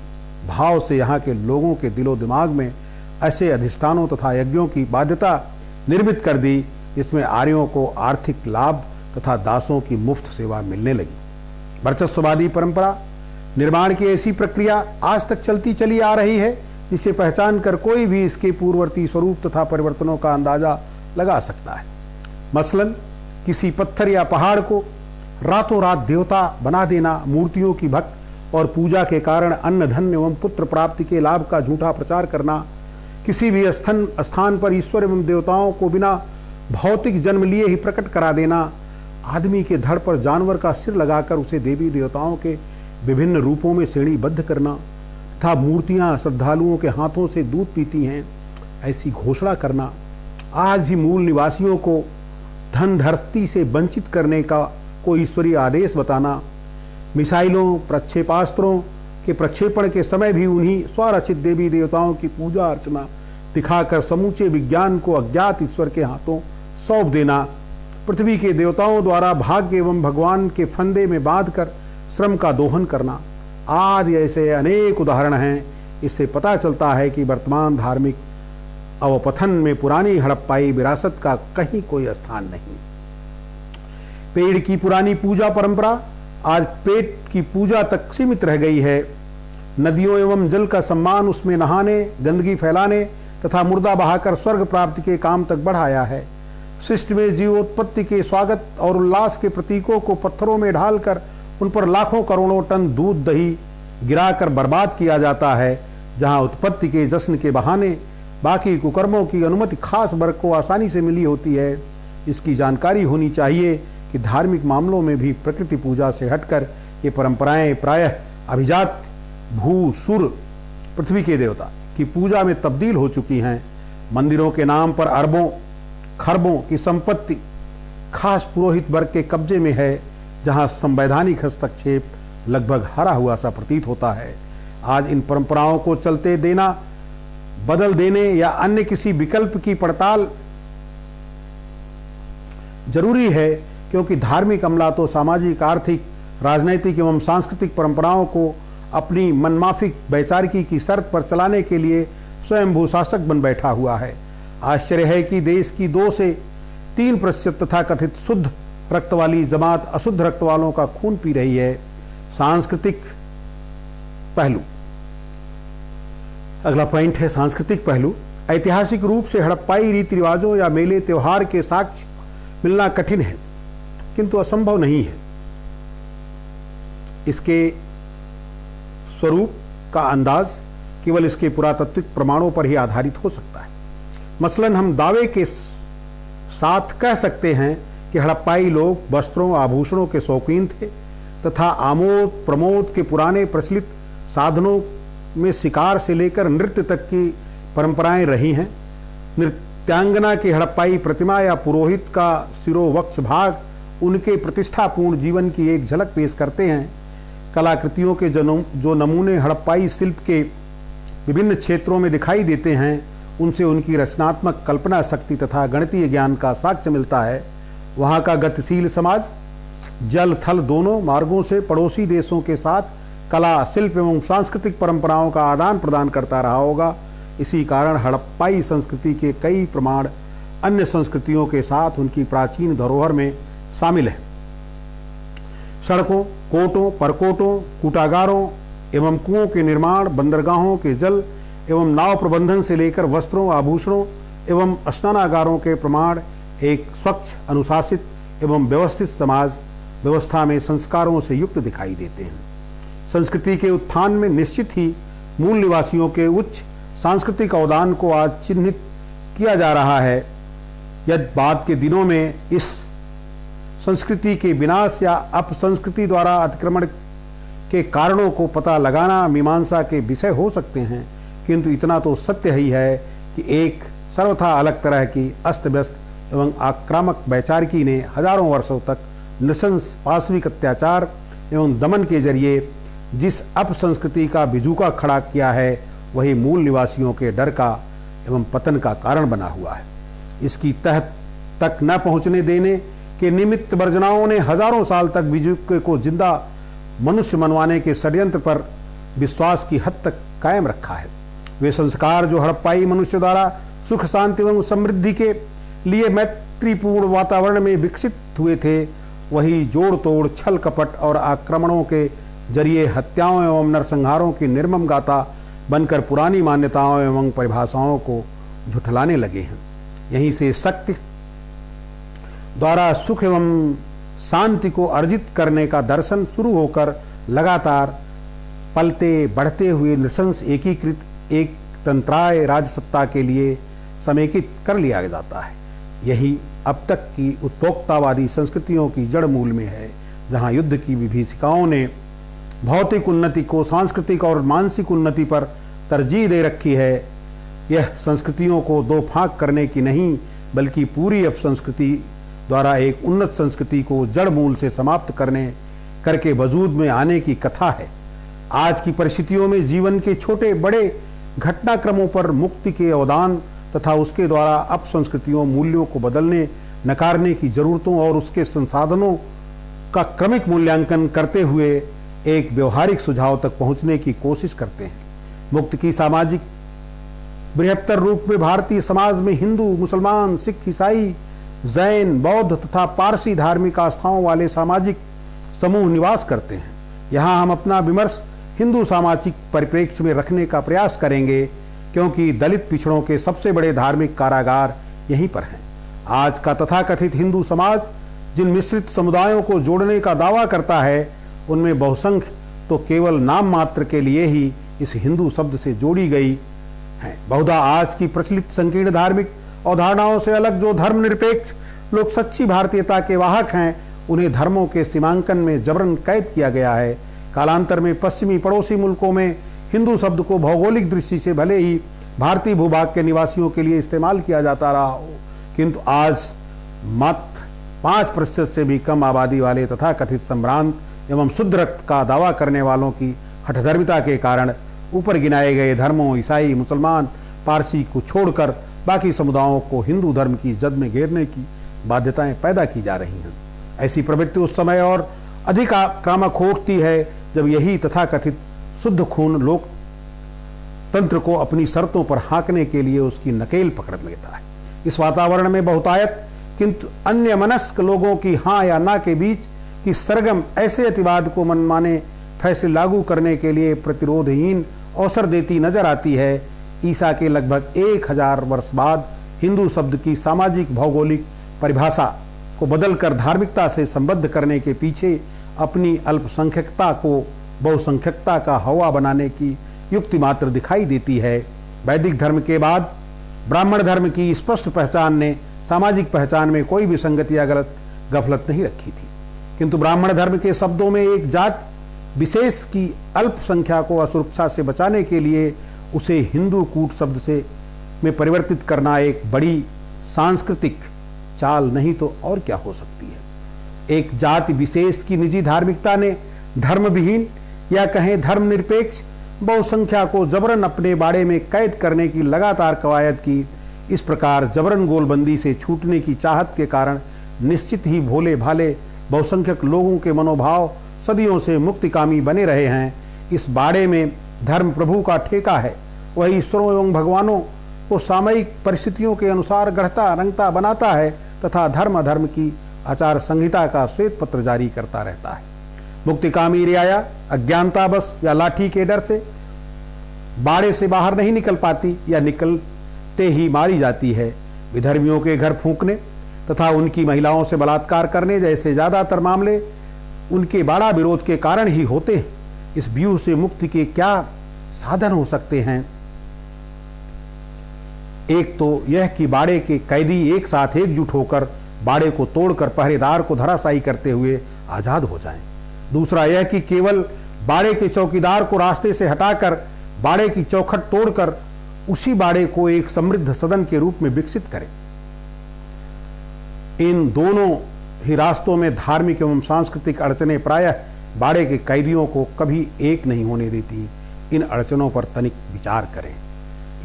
भाव से यहाँ के लोगों के दिलो दिमाग में ऐसे अधिष्ठानों तथा यज्ञों की बाध्यता निर्मित कर दी जिसमें आर्यों को आर्थिक लाभ तथा दासों की मुफ्त सेवा मिलने लगी। वर्चस्ववादी परंपरा निर्माण की ऐसी प्रक्रिया आज तक चलती चली आ रही है, जिसे पहचान कर कोई भी इसके पूर्ववर्ती स्वरूप तथा परिवर्तनों का अंदाजा लगा सकता है। मसलन किसी पत्थर या पहाड़ को रातों रात देवता बना देना, मूर्तियों की भक्त और पूजा के कारण अन्न, धन एवं पुत्र प्राप्ति के लाभ का झूठा प्रचार करना, किसी भी स्थान पर ईश्वर एवं देवताओं को बिना भौतिक जन्म लिए ही प्रकट करा देना, आदमी के धड़ पर जानवर का सिर लगाकर उसे देवी देवताओं के विभिन्न रूपों में श्रेणीबद्ध करना तथा मूर्तियां श्रद्धालुओं के हाथों से दूध पीती हैं ऐसी घोषणा करना, आज भी मूल निवासियों को धन धरती से वंचित करने का कोई ईश्वरीय आदेश बताना, मिसाइलों, प्रक्षेपास्त्रों के प्रक्षेपण के समय भी उन्हीं स्वरचित देवी देवताओं की पूजा अर्चना दिखाकर समूचे विज्ञान को अज्ञात ईश्वर के हाथों सौंप देना, पृथ्वी के देवताओं द्वारा भाग्य एवं भगवान के फंदे में बांधकर श्रम का दोहन करना आदि ऐसे अनेक उदाहरण हैं। इससे पता चलता है कि वर्तमान धार्मिक अवपथन में पुरानी हड़प्पाई विरासत का कहीं कोई स्थान नहीं। पेड़ की पुरानी पूजा परंपरा आज पेट की पूजा तक सीमित रह गई है। नदियों एवं जल का सम्मान उसमें नहाने, गंदगी फैलाने तथा मुर्दा बहाकर स्वर्ग प्राप्ति के काम तक बढ़ाया है। सृष्टि में जीवोत्पत्ति के स्वागत और उल्लास के प्रतीकों को पत्थरों में ढालकर उन पर लाखों करोड़ों टन दूध दही गिराकर बर्बाद किया जाता है, जहां उत्पत्ति के जश्न के बहाने बाकी कुकर्मों की अनुमति खास वर्ग को आसानी से मिली होती है। इसकी जानकारी होनी चाहिए कि धार्मिक मामलों में भी प्रकृति पूजा से हटकर ये परंपराएं प्रायः अभिजात भू सुर पृथ्वी के देवता की पूजा में तब्दील हो चुकी हैं। मंदिरों के नाम पर अरबों खरबों की संपत्ति खास पुरोहित वर्ग के कब्जे में है, जहां संवैधानिक हस्तक्षेप लगभग हरा हुआ सा प्रतीत होता है। आज इन परंपराओं को चलते देना, बदल देने या अन्य किसी विकल्प की पड़ताल जरूरी है, क्योंकि धार्मिक अमला तो सामाजिक, आर्थिक, राजनैतिक एवं सांस्कृतिक परंपराओं को अपनी मनमाफिक वैचारिकी की शर्त पर चलाने के लिए स्वयं भूशासक बन बैठा हुआ है। आश्चर्य है कि देश की 2 से 3% तथा कथित शुद्ध रक्त वाली जमात अशुद्ध रक्त वालों का खून पी रही है। सांस्कृतिक पहलू, अगला पॉइंट है सांस्कृतिक पहलू। ऐतिहासिक रूप से हड़प्पाई रीति रिवाजों या मेले त्योहार के साक्ष्य मिलना कठिन है, किंतु असंभव नहीं है। इसके स्वरूप का अंदाज केवल इसके पुरातात्विक प्रमाणों पर ही आधारित हो सकता है। मसलन हम दावे के साथ कह सकते हैं कि हड़प्पाई लोग वस्त्रों आभूषणों के शौकीन थे तथा आमोद प्रमोद के पुराने प्रचलित साधनों में शिकार से लेकर नृत्य तक की परंपराएं रही हैं। नृत्यांगना की हड़प्पाई प्रतिमा या पुरोहित का सिरोवक्ष भाग उनके प्रतिष्ठापूर्ण जीवन की एक झलक पेश करते हैं। कलाकृतियों के जो नमूने हड़प्पाई शिल्प के विभिन्न क्षेत्रों में दिखाई देते हैं, उनसे उनकी रचनात्मक कल्पना शक्ति तथा गणितीय ज्ञान का साक्ष्य मिलता है। वहाँ का गतिशील समाज जल थल दोनों मार्गों से पड़ोसी देशों के साथ कला शिल्प एवं सांस्कृतिक परंपराओं का आदान प्रदान करता रहा होगा। इसी कारण हड़प्पाई संस्कृति के कई प्रमाण अन्य संस्कृतियों के साथ उनकी प्राचीन धरोहर में शामिल हैं। सड़कों, कोटों, परकोटों, कूटागारों एवं कुओं के निर्माण, बंदरगाहों के जल एवं नाव प्रबंधन से लेकर वस्त्रों आभूषणों एवं स्नानागारों के प्रमाण एक स्वच्छ अनुशासित एवं व्यवस्थित समाज व्यवस्था में संस्कारों से युक्त दिखाई देते हैं। संस्कृति के उत्थान में निश्चित ही मूल निवासियों के उच्च सांस्कृतिक अवदान को आज चिन्हित किया जा रहा है। यदि बाद के दिनों में इस संस्कृति के विनाश या अपसंस्कृति द्वारा अतिक्रमण के कारणों को पता लगाना मीमांसा के विषय हो सकते हैं, किंतु इतना तो सत्य ही है कि एक सर्वथा अलग तरह की अस्त व्यस्त एवं आक्रामक वैचारिकी ने हजारों वर्षों तक नृशंस पाशविक अत्याचार एवं दमन के जरिए जिस अपसंस्कृति का बिजूका खड़ा किया है, वही मूल निवासियों के डर का एवं पतन का कारण बना हुआ है। इसकी तह तक न पहुंचने देने के निमित्त वर्जनाओं ने हजारों साल तक बिजूके को जिंदा मनुष्य मनवाने के षड्यंत्र पर विश्वास की हद तक कायम रखा है। वे संस्कार जो हड़प्पाई मनुष्य द्वारा सुख शांति एवं समृद्धि के लिए मैत्रीपूर्ण वातावरण में विकसित हुए थे, वही जोड़ तोड़ छल कपट और आक्रमणों के जरिए हत्याओं एवं नरसंहारों की निर्मम गाथा बनकर पुरानी मान्यताओं एवं परिभाषाओं को झुठलाने लगे हैं। यहीं से शक्ति द्वारा सुख एवं शांति को अर्जित करने का दर्शन शुरू होकर लगातार पलते बढ़ते हुए नृशंस एकीकृत एक तंत्राय राजसत्ता के लिए समेकित कर लिया जाता है। यही अब तक की उत्पोक्तावादी संस्कृतियों की जड़ मूल में है, जहां युद्ध की विभीषिकाओं ने भौतिक उन्नति को सांस्कृतिक और मानसिक उन्नति पर तरजीह दे रखी है। यह संस्कृतियों को दो फांक करने की नहीं, बल्कि पूरी अपसंस्कृति द्वारा एक उन्नत संस्कृति को जड़ मूल से समाप्त करके वजूद में आने की कथा है। आज की परिस्थितियों में जीवन के छोटे बड़े घटनाक्रमों पर मुक्ति के अवदान तथा उसके द्वारा अपसंस्कृतियों मूल्यों को बदलने नकारने की जरूरतों और उसके संसाधनों का क्रमिक मूल्यांकन करते हुए एक व्यवहारिक सुझाव तक पहुंचने की कोशिश करते हैं। मुक्ति की सामाजिक बृहत्तर रूप में भारतीय समाज में हिंदू, मुसलमान, सिख, ईसाई, जैन, बौद्ध तथा पारसी धार्मिक आस्थाओं वाले सामाजिक समूह निवास करते हैं। यहाँ हम अपना विमर्श हिंदू सामाजिक परिप्रेक्ष्य में रखने का प्रयास करेंगे, क्योंकि दलित पिछड़ों के सबसे बड़े धार्मिक कारागार यहीं पर हैं। आज का तथाकथित हिंदू समाज जिन मिश्रित समुदायों को जोड़ने का दावा करता है, उनमें बहुसंख्य तो केवल नाम मात्र के लिए ही इस हिंदू शब्द से जोड़ी गई है। बहुधा आज की प्रचलित संकीर्ण धार्मिक अवधारणाओं से अलग जो धर्मनिरपेक्ष लोग सच्ची भारतीयता के वाहक हैं, उन्हें धर्मों के सीमांकन में जबरन कैद किया गया है। कालांतर में पश्चिमी पड़ोसी मुल्कों में हिंदू शब्द को भौगोलिक दृष्टि से भले ही भारतीय भूभाग के निवासियों के लिए इस्तेमाल किया जाता रहा हो, किंतु आज मात्र 5% से भी कम आबादी वाले तथा कथित संभ्रांत एवं शुद्ध रक्त का दावा करने वालों की हठधर्मिता के कारण ऊपर गिनाए गए धर्मों ईसाई, मुसलमान, पारसी को छोड़कर बाकी समुदायों को हिंदू धर्म की जद में घेरने की बाध्यताएं पैदा की जा रही हैं। ऐसी प्रवृत्ति उस समय और अधिक आक्रामक होती है जब यही तथाकथित शुद्ध खून लोकतंत्र को अपनी शर्तों पर हाँकने के लिए उसकी नकेल पकड़ लेता है। इस वातावरण में बहुतायत किंतु अन्य मनस्क लोगों की हाँ या ना के बीच की सरगम ऐसे अतिवाद को मनमाने फैसले लागू करने के लिए प्रतिरोधहीन अवसर देती नजर आती है। ईसा के लगभग 1000 वर्ष बाद हिंदू शब्द की सामाजिक भौगोलिक परिभाषा को बदलकर धार्मिकता से संबद्ध करने के पीछे अपनी अल्पसंख्यकता को बहुसंख्यकता का हवा बनाने की युक्ति मात्र दिखाई देती है। वैदिक धर्म के बाद ब्राह्मण धर्म की स्पष्ट पहचान ने सामाजिक पहचान में कोई विसंगति या गफलत नहीं रखी थी, किंतु ब्राह्मण धर्म के शब्दों में एक जात विशेष की अल्पसंख्या को असुरक्षा से बचाने के लिए उसे हिंदू कूट शब्द से में परिवर्तित करना एक बड़ी सांस्कृतिक चाल नहीं तो और क्या हो सकती है। एक जाति विशेष की निजी धार्मिकता ने धर्मविहीन या कहें धर्मनिरपेक्ष बहुसंख्या को जबरन अपने बाड़े में कैद करने की लगातार कवायद की। इस प्रकार जबरन गोलबंदी से छूटने की चाहत के कारण निश्चित ही भोले भाले बहुसंख्यक लोगों के मनोभाव सदियों से मुक्तिकामी बने रहे हैं। इस बाड़े में धर्म प्रभु का ठेका है, वह ईश्वरों एवं भगवानों को सामयिक परिस्थितियों के अनुसार गढ़ता रंगता बनाता है तथा धर्म अधर्म की आचार संहिता का श्वेत पत्र जारी करता रहता है। मुक्तिकामी रियाया अज्ञानता बस या लाठी के डर से बाड़े से बाहर नहीं निकल पाती या निकलते ही मारी जाती है। विधर्मियों के घर फूंकने तथा उनकी महिलाओं से बलात्कार करने जैसे ज्यादातर मामले उनके बाड़ा विरोध के कारण ही होते हैं। इस व्यूह से मुक्ति के क्या साधन हो सकते हैं? एक तो यह कि बाड़े के कैदी एक साथ एकजुट होकर बाड़े को तोड़कर पहरेदार को धराशायी करते हुए आजाद हो जाएं। दूसरा यह कि केवल बाड़े के चौकीदार को रास्ते से हटाकर बाड़े की चौखट तोड़कर उसी बाड़े को एक समृद्ध सदन के रूप में विकसित करें। इन दोनों ही रास्तों में धार्मिक एवं सांस्कृतिक अड़चनें प्रायः बाड़े के कैदियों को कभी एक नहीं होने देती। इन अड़चनों पर तनिक विचार करें।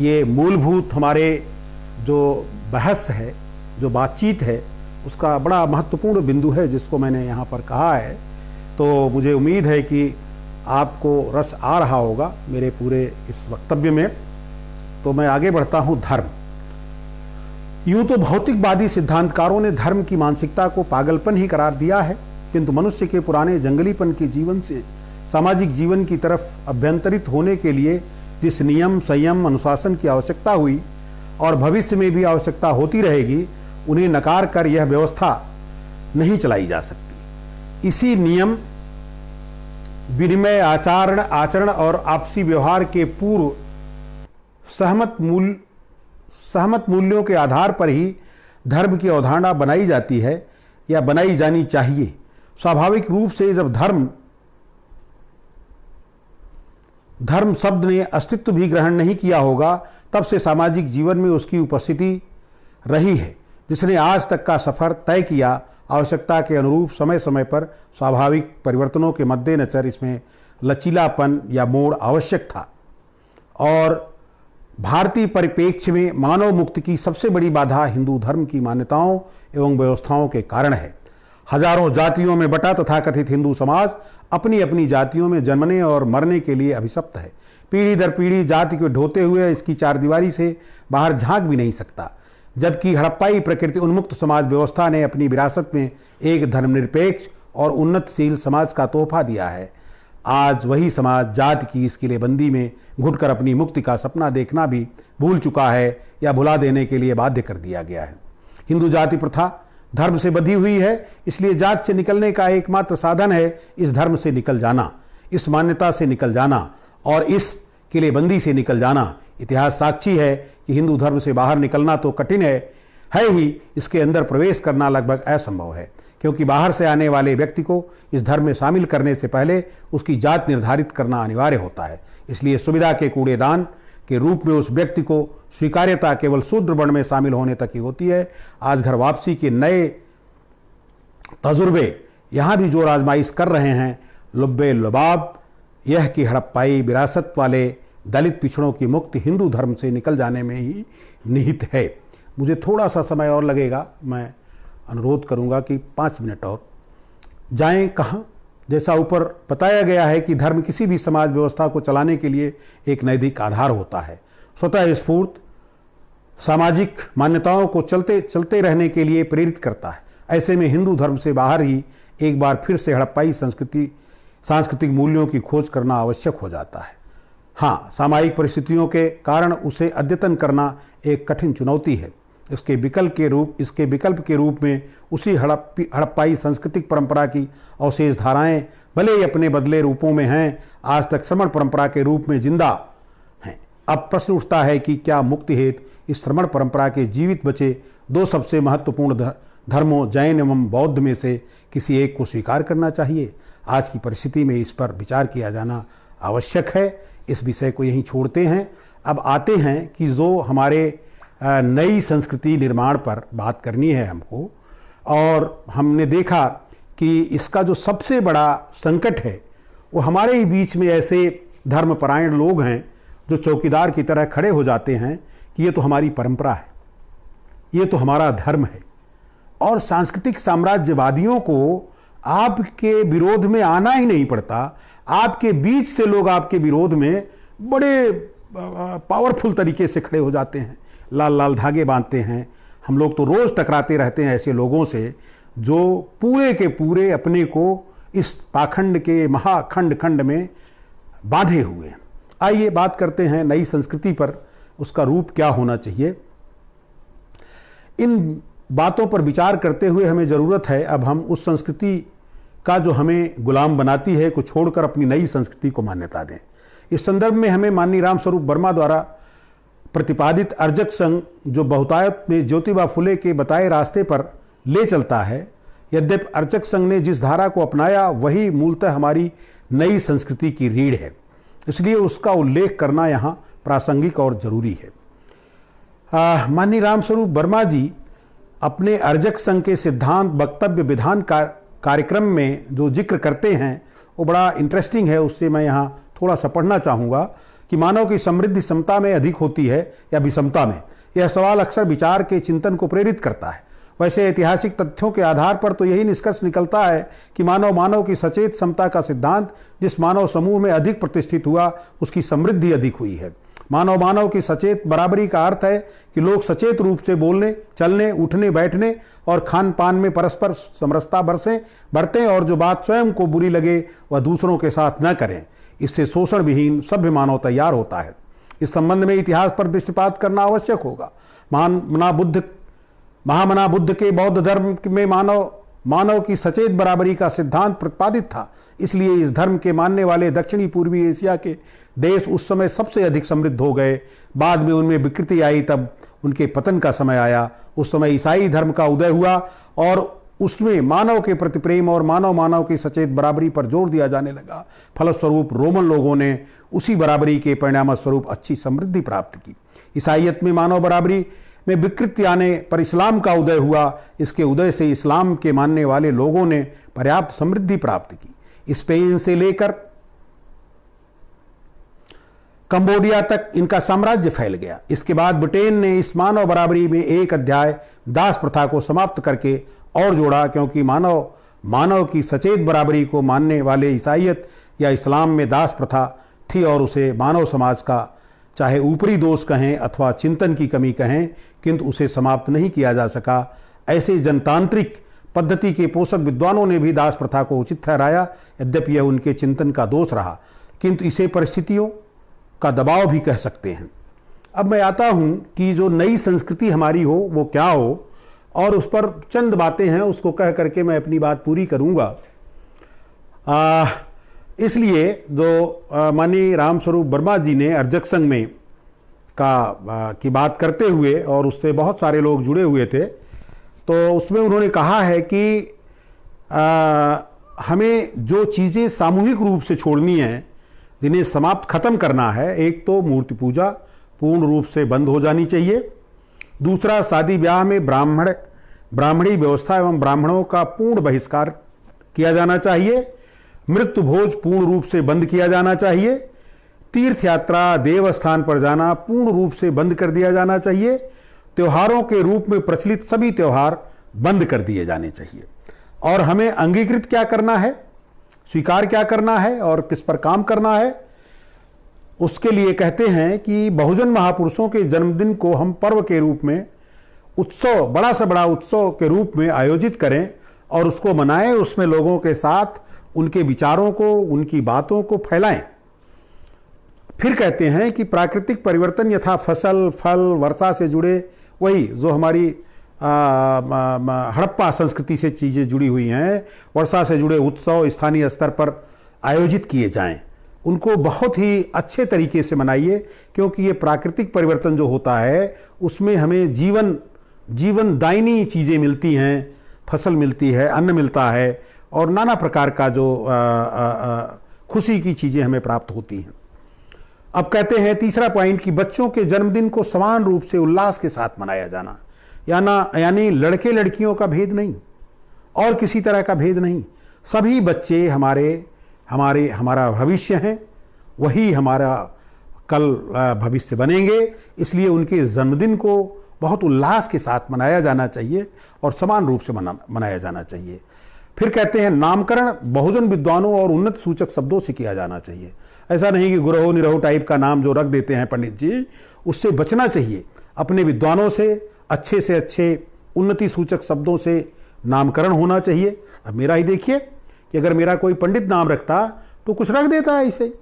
ये मूलभूत हमारे जो बहस है, जो बातचीत है, उसका बड़ा महत्वपूर्ण बिंदु है जिसको मैंने यहाँ पर कहा है। तो मुझे उम्मीद है कि आपको रस आ रहा होगा मेरे पूरे इस वक्तव्य में। तो मैं आगे बढ़ता हूँ। धर्म। यूं तो भौतिकवादी सिद्धांतकारों ने धर्म की मानसिकता को पागलपन ही करार दिया है, किंतु मनुष्य के पुराने जंगलीपन के जीवन से सामाजिक जीवन की तरफ अभ्यंतरित होने के लिए जिस नियम संयम अनुशासन की आवश्यकता हुई और भविष्य में भी आवश्यकता होती रहेगी, उन्हें नकार कर यह व्यवस्था नहीं चलाई जा सकती। इसी नियम विनिमय आचरण और आपसी व्यवहार के पूर्व सहमत मूल्यों के आधार पर ही धर्म की अवधारणा बनाई जाती है या बनाई जानी चाहिए। स्वाभाविक रूप से जब धर्म शब्द ने अस्तित्व भी ग्रहण नहीं किया होगा, तब से सामाजिक जीवन में उसकी उपस्थिति रही है, जिसने आज तक का सफर तय किया। आवश्यकता के अनुरूप समय समय पर स्वाभाविक परिवर्तनों के मद्देनजर इसमें लचीलापन या मोड़ आवश्यक था। और भारतीय परिप्रेक्ष्य में मानव मुक्ति की सबसे बड़ी बाधा हिंदू धर्म की मान्यताओं एवं व्यवस्थाओं के कारण है। हजारों जातियों में बटा तथाकथित हिंदू समाज अपनी अपनी जातियों में जन्मने और मरने के लिए अभिशप्त है। पीढ़ी दर पीढ़ी जाति को ढोते हुए इसकी चारदीवारी से बाहर झांक भी नहीं सकता, जबकि हड़प्पाई प्रकृति उन्मुक्त समाज व्यवस्था ने अपनी विरासत में एक धर्मनिरपेक्ष और उन्नतशील समाज का तोहफा दिया है। आज वही समाज जाति की इस किलेबंदी में घुटकर अपनी मुक्ति का सपना देखना भी भूल चुका है या भुला देने के लिए बाध्य कर दिया गया है। हिंदू जाति प्रथा धर्म से बंधी हुई है, इसलिए जाति से निकलने का एकमात्र साधन है इस धर्म से निकल जाना, इस मान्यता से निकल जाना और इस किलेबंदी से निकल जाना। इतिहास साक्षी है कि हिंदू धर्म से बाहर निकलना तो कठिन है ही, इसके अंदर प्रवेश करना लगभग असंभव है, क्योंकि बाहर से आने वाले व्यक्ति को इस धर्म में शामिल करने से पहले उसकी जात निर्धारित करना अनिवार्य होता है। इसलिए सुविधा के कूड़ेदान के रूप में उस व्यक्ति को स्वीकार्यता केवल शूद्र वर्ण में शामिल होने तक ही होती है। आज घर वापसी के नए तजुर्बे यहाँ भी जो आजमाइश कर रहे हैं, लुब्बे लुबाब यह कि हड़प्पाई विरासत वाले दलित पिछड़ों की मुक्ति हिंदू धर्म से निकल जाने में ही निहित है। मुझे थोड़ा सा समय और लगेगा, मैं अनुरोध करूंगा कि 5 मिनट और जाएं। कहाँ? जैसा ऊपर बताया गया है कि धर्म किसी भी समाज व्यवस्था को चलाने के लिए एक नैतिक आधार होता है। स्वतः स्फूर्त सामाजिक मान्यताओं को चलते चलते रहने के लिए प्रेरित करता है। ऐसे में हिंदू धर्म से बाहर ही एक बार फिर से हड़प्पाई सांस्कृतिक मूल्यों की खोज करना आवश्यक हो जाता है। हाँ, सामाजिक परिस्थितियों के कारण उसे अद्यतन करना एक कठिन चुनौती है। इसके विकल्प के रूप में उसी हड़प्पाई सांस्कृतिक परंपरा की अवशेष धाराएं भले ही अपने बदले रूपों में हैं, आज तक श्रमण परंपरा के रूप में जिंदा हैं। अब प्रश्न उठता है कि क्या मुक्ति हेतु इस श्रमण परंपरा के जीवित बचे दो सबसे महत्वपूर्ण धर्मों जैन एवं बौद्ध में से किसी एक को स्वीकार करना चाहिए? आज की परिस्थिति में इस पर विचार किया जाना आवश्यक है। इस विषय को यहीं छोड़ते हैं। अब आते हैं कि जो हमारे नई संस्कृति निर्माण पर बात करनी है हमको, और हमने देखा कि इसका जो सबसे बड़ा संकट है वो हमारे ही बीच में ऐसे धर्मपरायण लोग हैं जो चौकीदार की तरह खड़े हो जाते हैं कि ये तो हमारी परंपरा है, ये तो हमारा धर्म है। और सांस्कृतिक साम्राज्यवादियों को आपके विरोध में आना ही नहीं पड़ता। आपके बीच से लोग आपके विरोध में बड़े पावरफुल तरीके से खड़े हो जाते हैं, लाल लाल धागे बांधते हैं। हम लोग तो रोज टकराते रहते हैं ऐसे लोगों से जो पूरे के पूरे अपने को इस पाखंड के महाखंड खंड में बांधे हुए हैं। आइए बात करते हैं नई संस्कृति पर, उसका रूप क्या होना चाहिए। इन बातों पर विचार करते हुए हमें ज़रूरत है अब हम उस संस्कृति का जो हमें गुलाम बनाती है को छोड़कर अपनी नई संस्कृति को मान्यता दें। इस संदर्भ में हमें माननीय रामस्वरूप वर्मा द्वारा प्रतिपादित अर्जक संघ जो बहुतायत में ज्योतिबा फुले के बताए रास्ते पर ले चलता है, यद्यपि अर्चक संघ ने जिस धारा को अपनाया वही मूलतः हमारी नई संस्कृति की रीढ़ है, इसलिए उसका उल्लेख करना यहाँ प्रासंगिक और जरूरी है। माननीय रामस्वरूप वर्मा जी अपने अर्जक संघ के सिद्धांत वक्तव्य विधान कार्यक्रम में जो जिक्र करते हैं वो बड़ा इंटरेस्टिंग है। उससे मैं यहाँ थोड़ा सा पढ़ना चाहूँगा कि मानव की समृद्धि समता में अधिक होती है या विषमता में। यह सवाल अक्सर विचार के चिंतन को प्रेरित करता है। वैसे ऐतिहासिक तथ्यों के आधार पर तो यही निष्कर्ष निकलता है कि मानव की सचेत समता का सिद्धांत जिस मानव समूह में अधिक प्रतिष्ठित हुआ उसकी समृद्धि अधिक हुई है। मानव की सचेत बराबरी का अर्थ है कि लोग सचेत रूप से बोलने, चलने, उठने, बैठने और खान पान में परस्पर समरसता बरतें और जो बात स्वयं को बुरी लगे वह दूसरों के साथ न करें। इससे शोषण विहीन सभ्य मानव तैयार होता है। इस संबंध में इतिहास पर दृष्टिपात करना आवश्यक होगा। महामना बुद्ध के बौद्ध धर्म में मानव की सचेत बराबरी का सिद्धांत प्रतिपादित था। इसलिए इस धर्म के मानने वाले दक्षिणी पूर्वी एशिया के देश उस समय सबसे अधिक समृद्ध हो गए। बाद में उनमें विकृति आई, तब उनके पतन का समय आया। उस समय ईसाई धर्म का उदय हुआ और उसमें मानव के प्रति प्रेम और मानव की सचेत बराबरी पर जोर दिया जाने लगा। फलस्वरूप रोमन लोगों ने उसी बराबरी के परिणाम स्वरूप अच्छी समृद्धि प्राप्त की। ईसाइयत में मानव बराबरी में विकृति आने पर इस्लाम का उदय हुआ। इसके उदय से इस्लाम के मानने वाले लोगों ने पर्याप्त समृद्धि प्राप्त की। स्पेन से लेकर कंबोडिया तक इनका साम्राज्य फैल गया। इसके बाद ब्रिटेन ने इस मानव बराबरी में एक अध्याय दास प्रथा को समाप्त करके और जोड़ा, क्योंकि मानव की सचेत बराबरी को मानने वाले ईसाइयत या इस्लाम में दास प्रथा थी और उसे मानव समाज का चाहे ऊपरी दोष कहें अथवा चिंतन की कमी कहें, किंतु उसे समाप्त नहीं किया जा सका। ऐसे जनतांत्रिक पद्धति के पोषक विद्वानों ने भी दास प्रथा को उचित ठहराया, यद्यपि यह उनके चिंतन का दोष रहा, किंतु इसे परिस्थितियों का दबाव भी कह सकते हैं। अब मैं आता हूं कि जो नई संस्कृति हमारी हो वो क्या हो, और उस पर चंद बातें हैं, उसको कह करके मैं अपनी बात पूरी करूंगा। इसलिए जो माननीय रामस्वरूप वर्मा जी ने अर्जक संघ में की बात करते हुए, और उससे बहुत सारे लोग जुड़े हुए थे, तो उसमें उन्होंने कहा है कि हमें जो चीज़ें सामूहिक रूप से छोड़नी हैं, जिन्हें समाप्त खत्म करना है, एक तो मूर्ति पूजा पूर्ण रूप से बंद हो जानी चाहिए। दूसरा, शादी ब्याह में ब्राह्मणी व्यवस्था एवं ब्राह्मणों का पूर्ण बहिष्कार किया जाना चाहिए। मृत्यु भोज पूर्ण रूप से बंद किया जाना चाहिए। तीर्थ यात्रा, देवस्थान पर जाना पूर्ण रूप से बंद कर दिया जाना चाहिए। त्योहारों के रूप में प्रचलित सभी त्योहार बंद कर दिए जाने चाहिए। और हमें अंगीकृत क्या करना है, स्वीकार क्या करना है और किस पर काम करना है, उसके लिए कहते हैं कि बहुजन महापुरुषों के जन्मदिन को हम पर्व के रूप में, उत्सव, बड़ा से बड़ा उत्सव के रूप में आयोजित करें और उसको मनाएं, उसमें लोगों के साथ उनके विचारों को, उनकी बातों को फैलाएं। फिर कहते हैं कि प्राकृतिक परिवर्तन यथा फसल, फल, वर्षा से जुड़े, वही जो हमारी हड़प्पा संस्कृति से चीज़ें जुड़ी हुई हैं, वर्षा से जुड़े उत्सव स्थानीय स्तर पर आयोजित किए जाएं। उनको बहुत ही अच्छे तरीके से मनाइए, क्योंकि ये प्राकृतिक परिवर्तन जो होता है उसमें हमें जीवनदायिनी चीज़ें मिलती हैं, फसल मिलती है, अन्न मिलता है और नाना प्रकार का जो खुशी की चीज़ें हमें प्राप्त होती हैं। अब कहते हैं तीसरा पॉइंट कि बच्चों के जन्मदिन को समान रूप से उल्लास के साथ मनाया जाना, यानी लड़के लड़कियों का भेद नहीं और किसी तरह का भेद नहीं। सभी बच्चे हमारा भविष्य हैं, वही हमारा कल भविष्य बनेंगे। इसलिए उनके जन्मदिन को बहुत उल्लास के साथ मनाया जाना चाहिए और समान रूप से मनाया जाना चाहिए। फिर कहते हैं नामकरण बहुजन विद्वानों और उन्नत सूचक शब्दों से किया जाना चाहिए। ऐसा नहीं कि गुरहो निरहो टाइप का नाम जो रख देते हैं पंडित जी, उससे बचना चाहिए। अपने विद्वानों से अच्छे उन्नति सूचक शब्दों से नामकरण होना चाहिए। अब मेरा ही देखिए कि अगर मेरा कोई पंडित नाम रखता तो कुछ रख देता है ऐसे,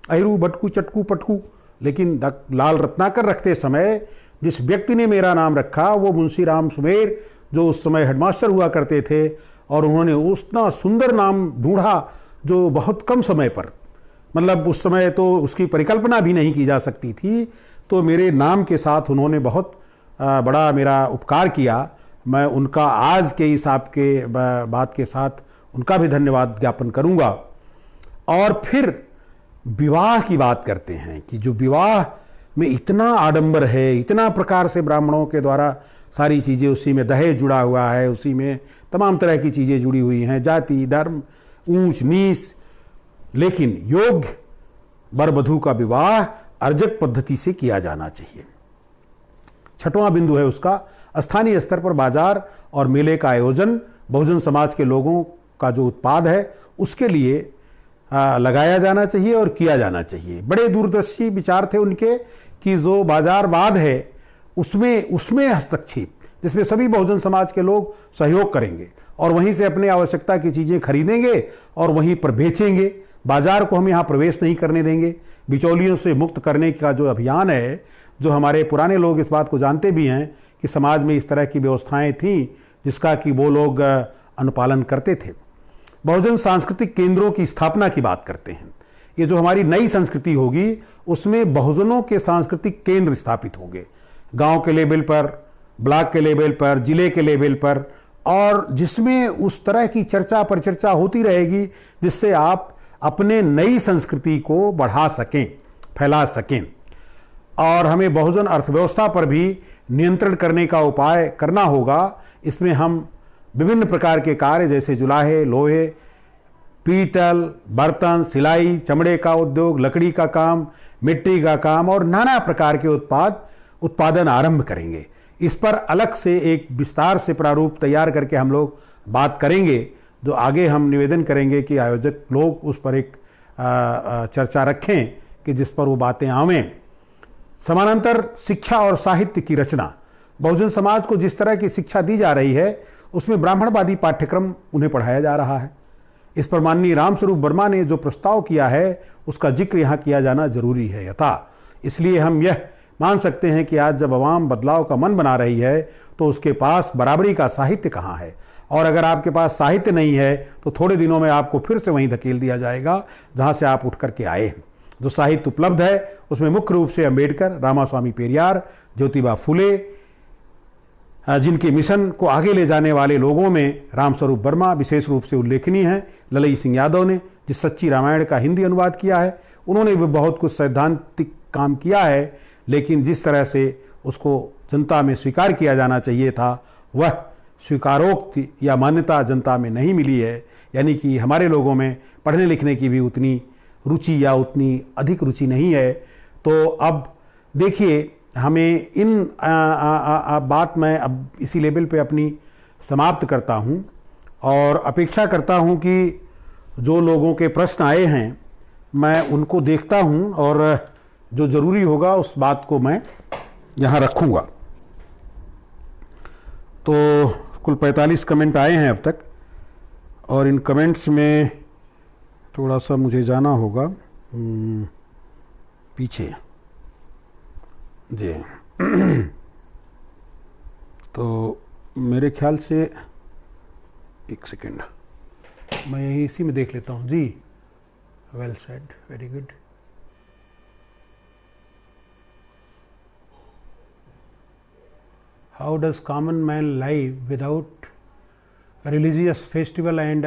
अहिरू, भटकू, चटकू, पटकू, लेकिन लाल रत्नाकर रखते समय जिस व्यक्ति ने मेरा नाम रखा वो मुंशी राम सुमेर, जो उस समय हेडमास्टर हुआ करते थे, और उन्होंने उतना सुंदर नाम ढूंढा जो बहुत कम समय पर, मतलब उस समय तो उसकी परिकल्पना भी नहीं की जा सकती थी, तो मेरे नाम के साथ उन्होंने बहुत बड़ा मेरा उपकार किया। मैं उनका आज के हिसाब के बात के साथ उनका भी धन्यवाद ज्ञापन करूंगा। और फिर विवाह की बात करते हैं कि जो विवाह में इतना आडंबर है, इतना प्रकार से ब्राह्मणों के द्वारा सारी चीज़ें, उसी में दहेज जुड़ा हुआ है, उसी में तमाम तरह की चीज़ें जुड़ी हुई हैं, जाति, धर्म, ऊंच नीच, लेकिन योग्य वर वधू का विवाह अर्जक पद्धति से किया जाना चाहिए। छठवां बिंदु है उसका स्थानीय स्तर पर बाजार और मेले का आयोजन बहुजन समाज के लोगों का जो उत्पाद है उसके लिए लगाया जाना चाहिए और किया जाना चाहिए। बड़े दूरदर्शी विचार थे उनके कि जो बाजारवाद है उसमें हस्तक्षेप, जिसमें सभी बहुजन समाज के लोग सहयोग करेंगे और वहीं से अपनी आवश्यकता की चीज़ें खरीदेंगे और वहीं पर बेचेंगे। बाजार को हम यहाँ प्रवेश नहीं करने देंगे। बिचौलियों से मुक्त करने का जो अभियान है, जो हमारे पुराने लोग इस बात को जानते भी हैं कि समाज में इस तरह की व्यवस्थाएं थीं जिसका कि वो लोग अनुपालन करते थे। बहुजन सांस्कृतिक केंद्रों की स्थापना की बात करते हैं। ये जो हमारी नई संस्कृति होगी उसमें बहुजनों के सांस्कृतिक केंद्र स्थापित होंगे, गांव के लेवल पर, ब्लॉक के लेवल पर, जिले के लेवल पर, और जिसमें उस तरह की चर्चा परिचर्चा होती रहेगी जिससे आप अपने नई संस्कृति को बढ़ा सकें, फैला सकें। और हमें बहुजन अर्थव्यवस्था पर भी नियंत्रण करने का उपाय करना होगा। इसमें हम विभिन्न प्रकार के कार्य जैसे जुलाहे, लोहे, पीतल, बर्तन, सिलाई, चमड़े का उद्योग, लकड़ी का काम, मिट्टी का काम और नाना प्रकार के उत्पादन आरंभ करेंगे। इस पर अलग से एक विस्तार से प्रारूप तैयार करके हम लोग बात करेंगे, जो आगे हम निवेदन करेंगे कि आयोजक लोग उस पर एक चर्चा रखें कि जिस पर वो बातें आवें। समानांतर शिक्षा और साहित्य की रचना, बहुजन समाज को जिस तरह की शिक्षा दी जा रही है उसमें ब्राह्मणवादी पाठ्यक्रम उन्हें पढ़ाया जा रहा है। इस पर माननीय रामस्वरूप वर्मा ने जो प्रस्ताव किया है उसका जिक्र यहाँ किया जाना जरूरी है यथा। इसलिए हम यह मान सकते हैं कि आज जब आवाम बदलाव का मन बना रही है तो उसके पास बराबरी का साहित्य कहाँ है, और अगर आपके पास साहित्य नहीं है तो थोड़े दिनों में आपको फिर से वहीं धकेल दिया जाएगा जहाँ से आप उठ करके आए हैं। जो साहित्य उपलब्ध है उसमें मुख्य रूप से अंबेडकर, रामास्वामी पेरियार, ज्योतिबा फुले, जिनके मिशन को आगे ले जाने वाले लोगों में रामस्वरूप वर्मा विशेष रूप से उल्लेखनीय है। ललई सिंह यादव ने जिस सच्ची रामायण का हिंदी अनुवाद किया है, उन्होंने भी बहुत कुछ सैद्धांतिक काम किया है, लेकिन जिस तरह से उसको जनता में स्वीकार किया जाना चाहिए था वह स्वीकारोक्ति या मान्यता जनता में नहीं मिली है। यानी कि हमारे लोगों में पढ़ने लिखने की भी उतनी रुचि या उतनी अधिक रुचि नहीं है। तो अब देखिए, हमें इन बात मैं अब इसी लेवल पे अपनी समाप्त करता हूं और अपेक्षा करता हूं कि जो लोगों के प्रश्न आए हैं मैं उनको देखता हूं और जो ज़रूरी होगा उस बात को मैं यहाँ रखूँगा। तो कुल 45 कमेंट आए हैं अब तक, और इन कमेंट्स में थोड़ा सा मुझे जाना होगा पीछे जी। तो मेरे ख्याल से एक सेकेंड मैं यही इसी में देख लेता हूँ जी। Well said, very good. How does common man live without religious festival and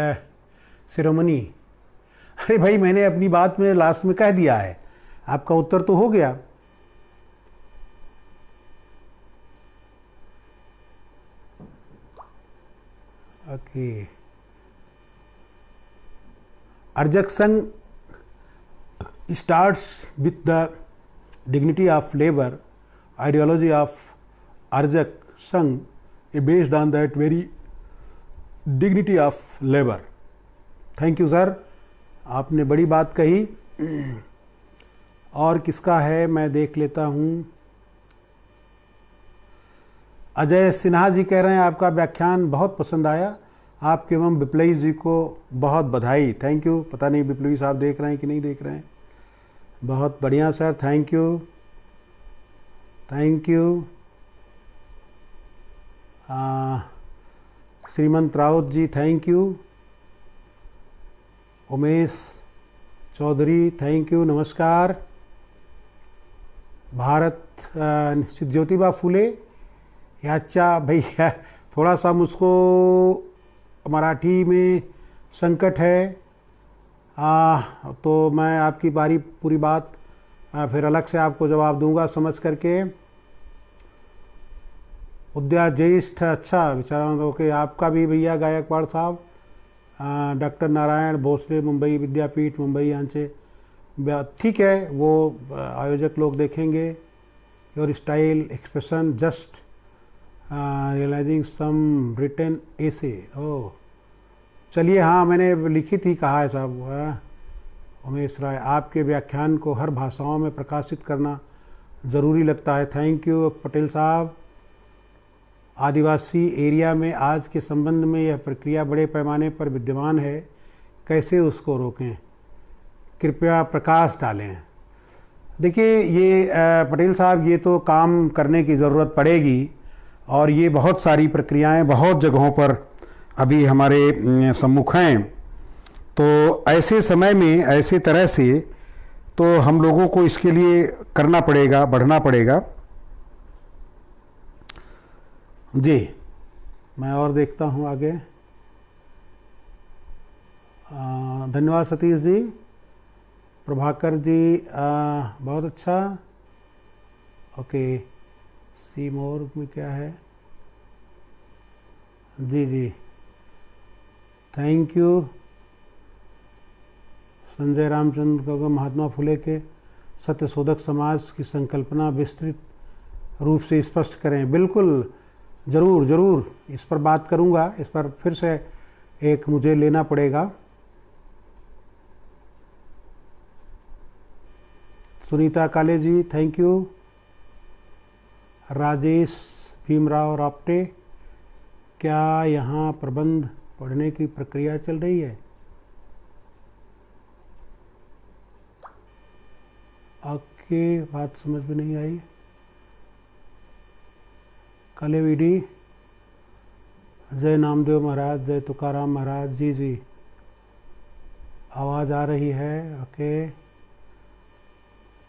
ceremony? अरे भाई, मैंने अपनी बात में लास्ट में कह दिया है, आपका उत्तर तो हो गया। ओके, अर्जक संघ starts with the dignity of labor. Ideology of Arjak Sangh is based on that very dignity of labor. Thank you sir, आपने बड़ी बात कही। और किसका है मैं देख लेता हूँ। अजय सिन्हा जी कह रहे हैं आपका व्याख्यान बहुत पसंद आया, आपके एवं बिप्लवी जी को बहुत बधाई। Thank you. पता नहीं बिप्लवी साहब देख रहे हैं कि नहीं देख रहे हैं। बहुत बढ़िया sir, thank you, thank you. Shrimant Raut ji thank you. Umesh Chaudhary thank you, नमस्कार। भारत ज्योतिबा फूले या अच्छा भैया, थोड़ा सा मुझको मराठी में संकट है, तो मैं आपकी पूरी बात फिर अलग से आपको जवाब दूंगा समझ करके। उद्या ज्येष्ठ, अच्छा विचारा ओके। आपका भी भैया गायकवाड़ साहब, डॉक्टर नारायण भोसले मुंबई विद्यापीठ मुंबई यांचे, ठीक है, वो आयोजक लोग देखेंगे। Your style expression just realising some written essay. ओह चलिए, हाँ मैंने लिखी थी, कहा है साहब। उमेश राय, आपके व्याख्यान को हर भाषाओं में प्रकाशित करना ज़रूरी लगता है। थैंक यू पटेल साहब। आदिवासी एरिया में आज के संबंध में यह प्रक्रिया बड़े पैमाने पर विद्यमान है, कैसे उसको रोकें, कृपया प्रकाश डालें। देखिए ये पटेल साहब, ये तो काम करने की ज़रूरत पड़ेगी, और ये बहुत सारी प्रक्रियाएं बहुत जगहों पर अभी हमारे सम्मुख हैं। तो ऐसे समय में ऐसे तरह से तो हम लोगों को इसके लिए करना पड़ेगा, बढ़ना पड़ेगा जी। मैं और देखता हूँ आगे। धन्यवाद सतीश जी। प्रभाकर जी बहुत अच्छा। ओके, सी मोर में क्या है जी जी, थैंक यू। संजय रामचंद्र का महात्मा फुले के सत्यशोधक समाज की संकल्पना विस्तृत रूप से स्पष्ट करें। बिल्कुल, ज़रूर ज़रूर इस पर बात करूंगा। इस पर फिर से एक मुझे लेना पड़ेगा। सुनीता काले जी थैंक यू। राजेश भीमराव राप्टे, क्या यहाँ प्रबंध पढ़ने की प्रक्रिया चल रही है? आपकी बात समझ में नहीं आई। कालेवीडी, जय नामदेव महाराज, जय तुकाराम महाराज। जी जी, आवाज़ आ रही है। Okay,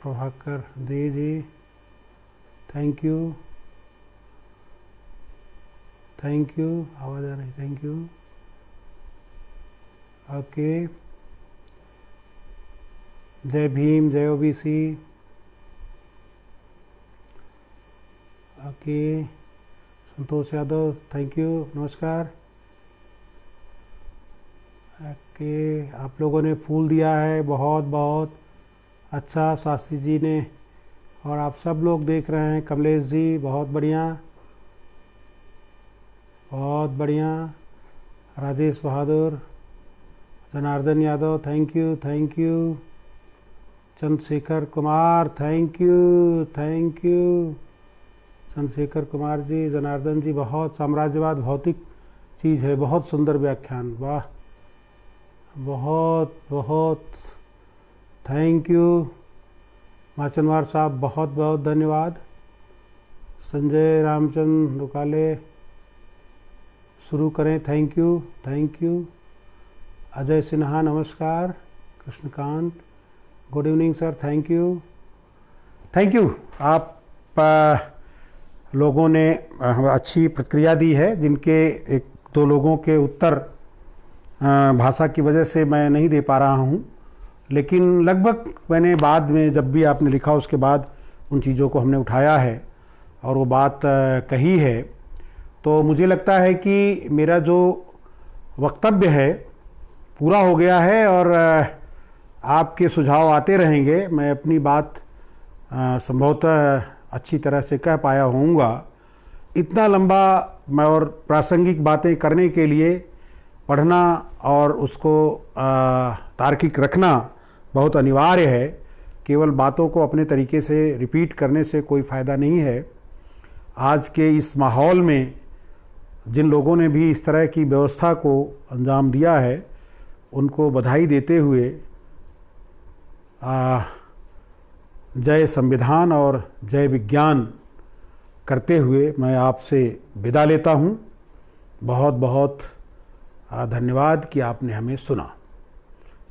Prabhakar ji ji thank you, thank you, आवाज़ आ रही, थैंक यू। ओके, जय भीम, जय OBC. Okay, Santosh Yadav thank you, नमस्कार। ओके, आप लोगों ने फूल दिया है, बहुत बहुत अच्छा। शास्त्री जी ने, और आप सब लोग देख रहे हैं। कमलेश जी बहुत बढ़िया, बहुत बढ़िया। Rajesh Bahadur, Janardan Yadav thank you, thank you. Chandrashekhar Kumar, thank you, thank you Chandrashekhar Kumar ji. Janardan ji, बहुत साम्राज्यवाद भौतिक चीज़ है, बहुत सुंदर व्याख्यान, वाह, बहुत बहुत थैंक यू। माचनवार साहब, बहुत बहुत धन्यवाद। संजय रामचंद्र रुकाले, शुरू करें, thank you, thank you. Ajay Sinha, नमस्कार। Krishnakant, good evening sir, thank you, thank you. आप लोगों ने अच्छी प्रतिक्रिया दी है, जिनके एक दो लोगों के उत्तर भाषा की वजह से मैं नहीं दे पा रहा हूँ, लेकिन लगभग मैंने बाद में जब भी आपने लिखा उसके बाद उन चीज़ों को हमने उठाया है और वो बात कही है। तो मुझे लगता है कि मेरा जो वक्तव्य है पूरा हो गया है और आपके सुझाव आते रहेंगे। मैं अपनी बात संभवतः अच्छी तरह से कह पाया होऊंगा। इतना लंबा मैं और प्रासंगिक बातें करने के लिए पढ़ना और उसको तार्किक रखना बहुत अनिवार्य है। केवल बातों को अपने तरीके से रिपीट करने से कोई फ़ायदा नहीं है। आज के इस माहौल में जिन लोगों ने भी इस तरह की व्यवस्था को अंजाम दिया है, उनको बधाई देते हुए जय संविधान और जय विज्ञान करते हुए मैं आपसे विदा लेता हूँ। बहुत बहुत धन्यवाद कि आपने हमें सुना।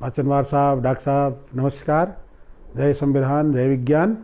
माचनवार साहब, डॉक्टर साहब, नमस्कार। जय संविधान, जय विज्ञान।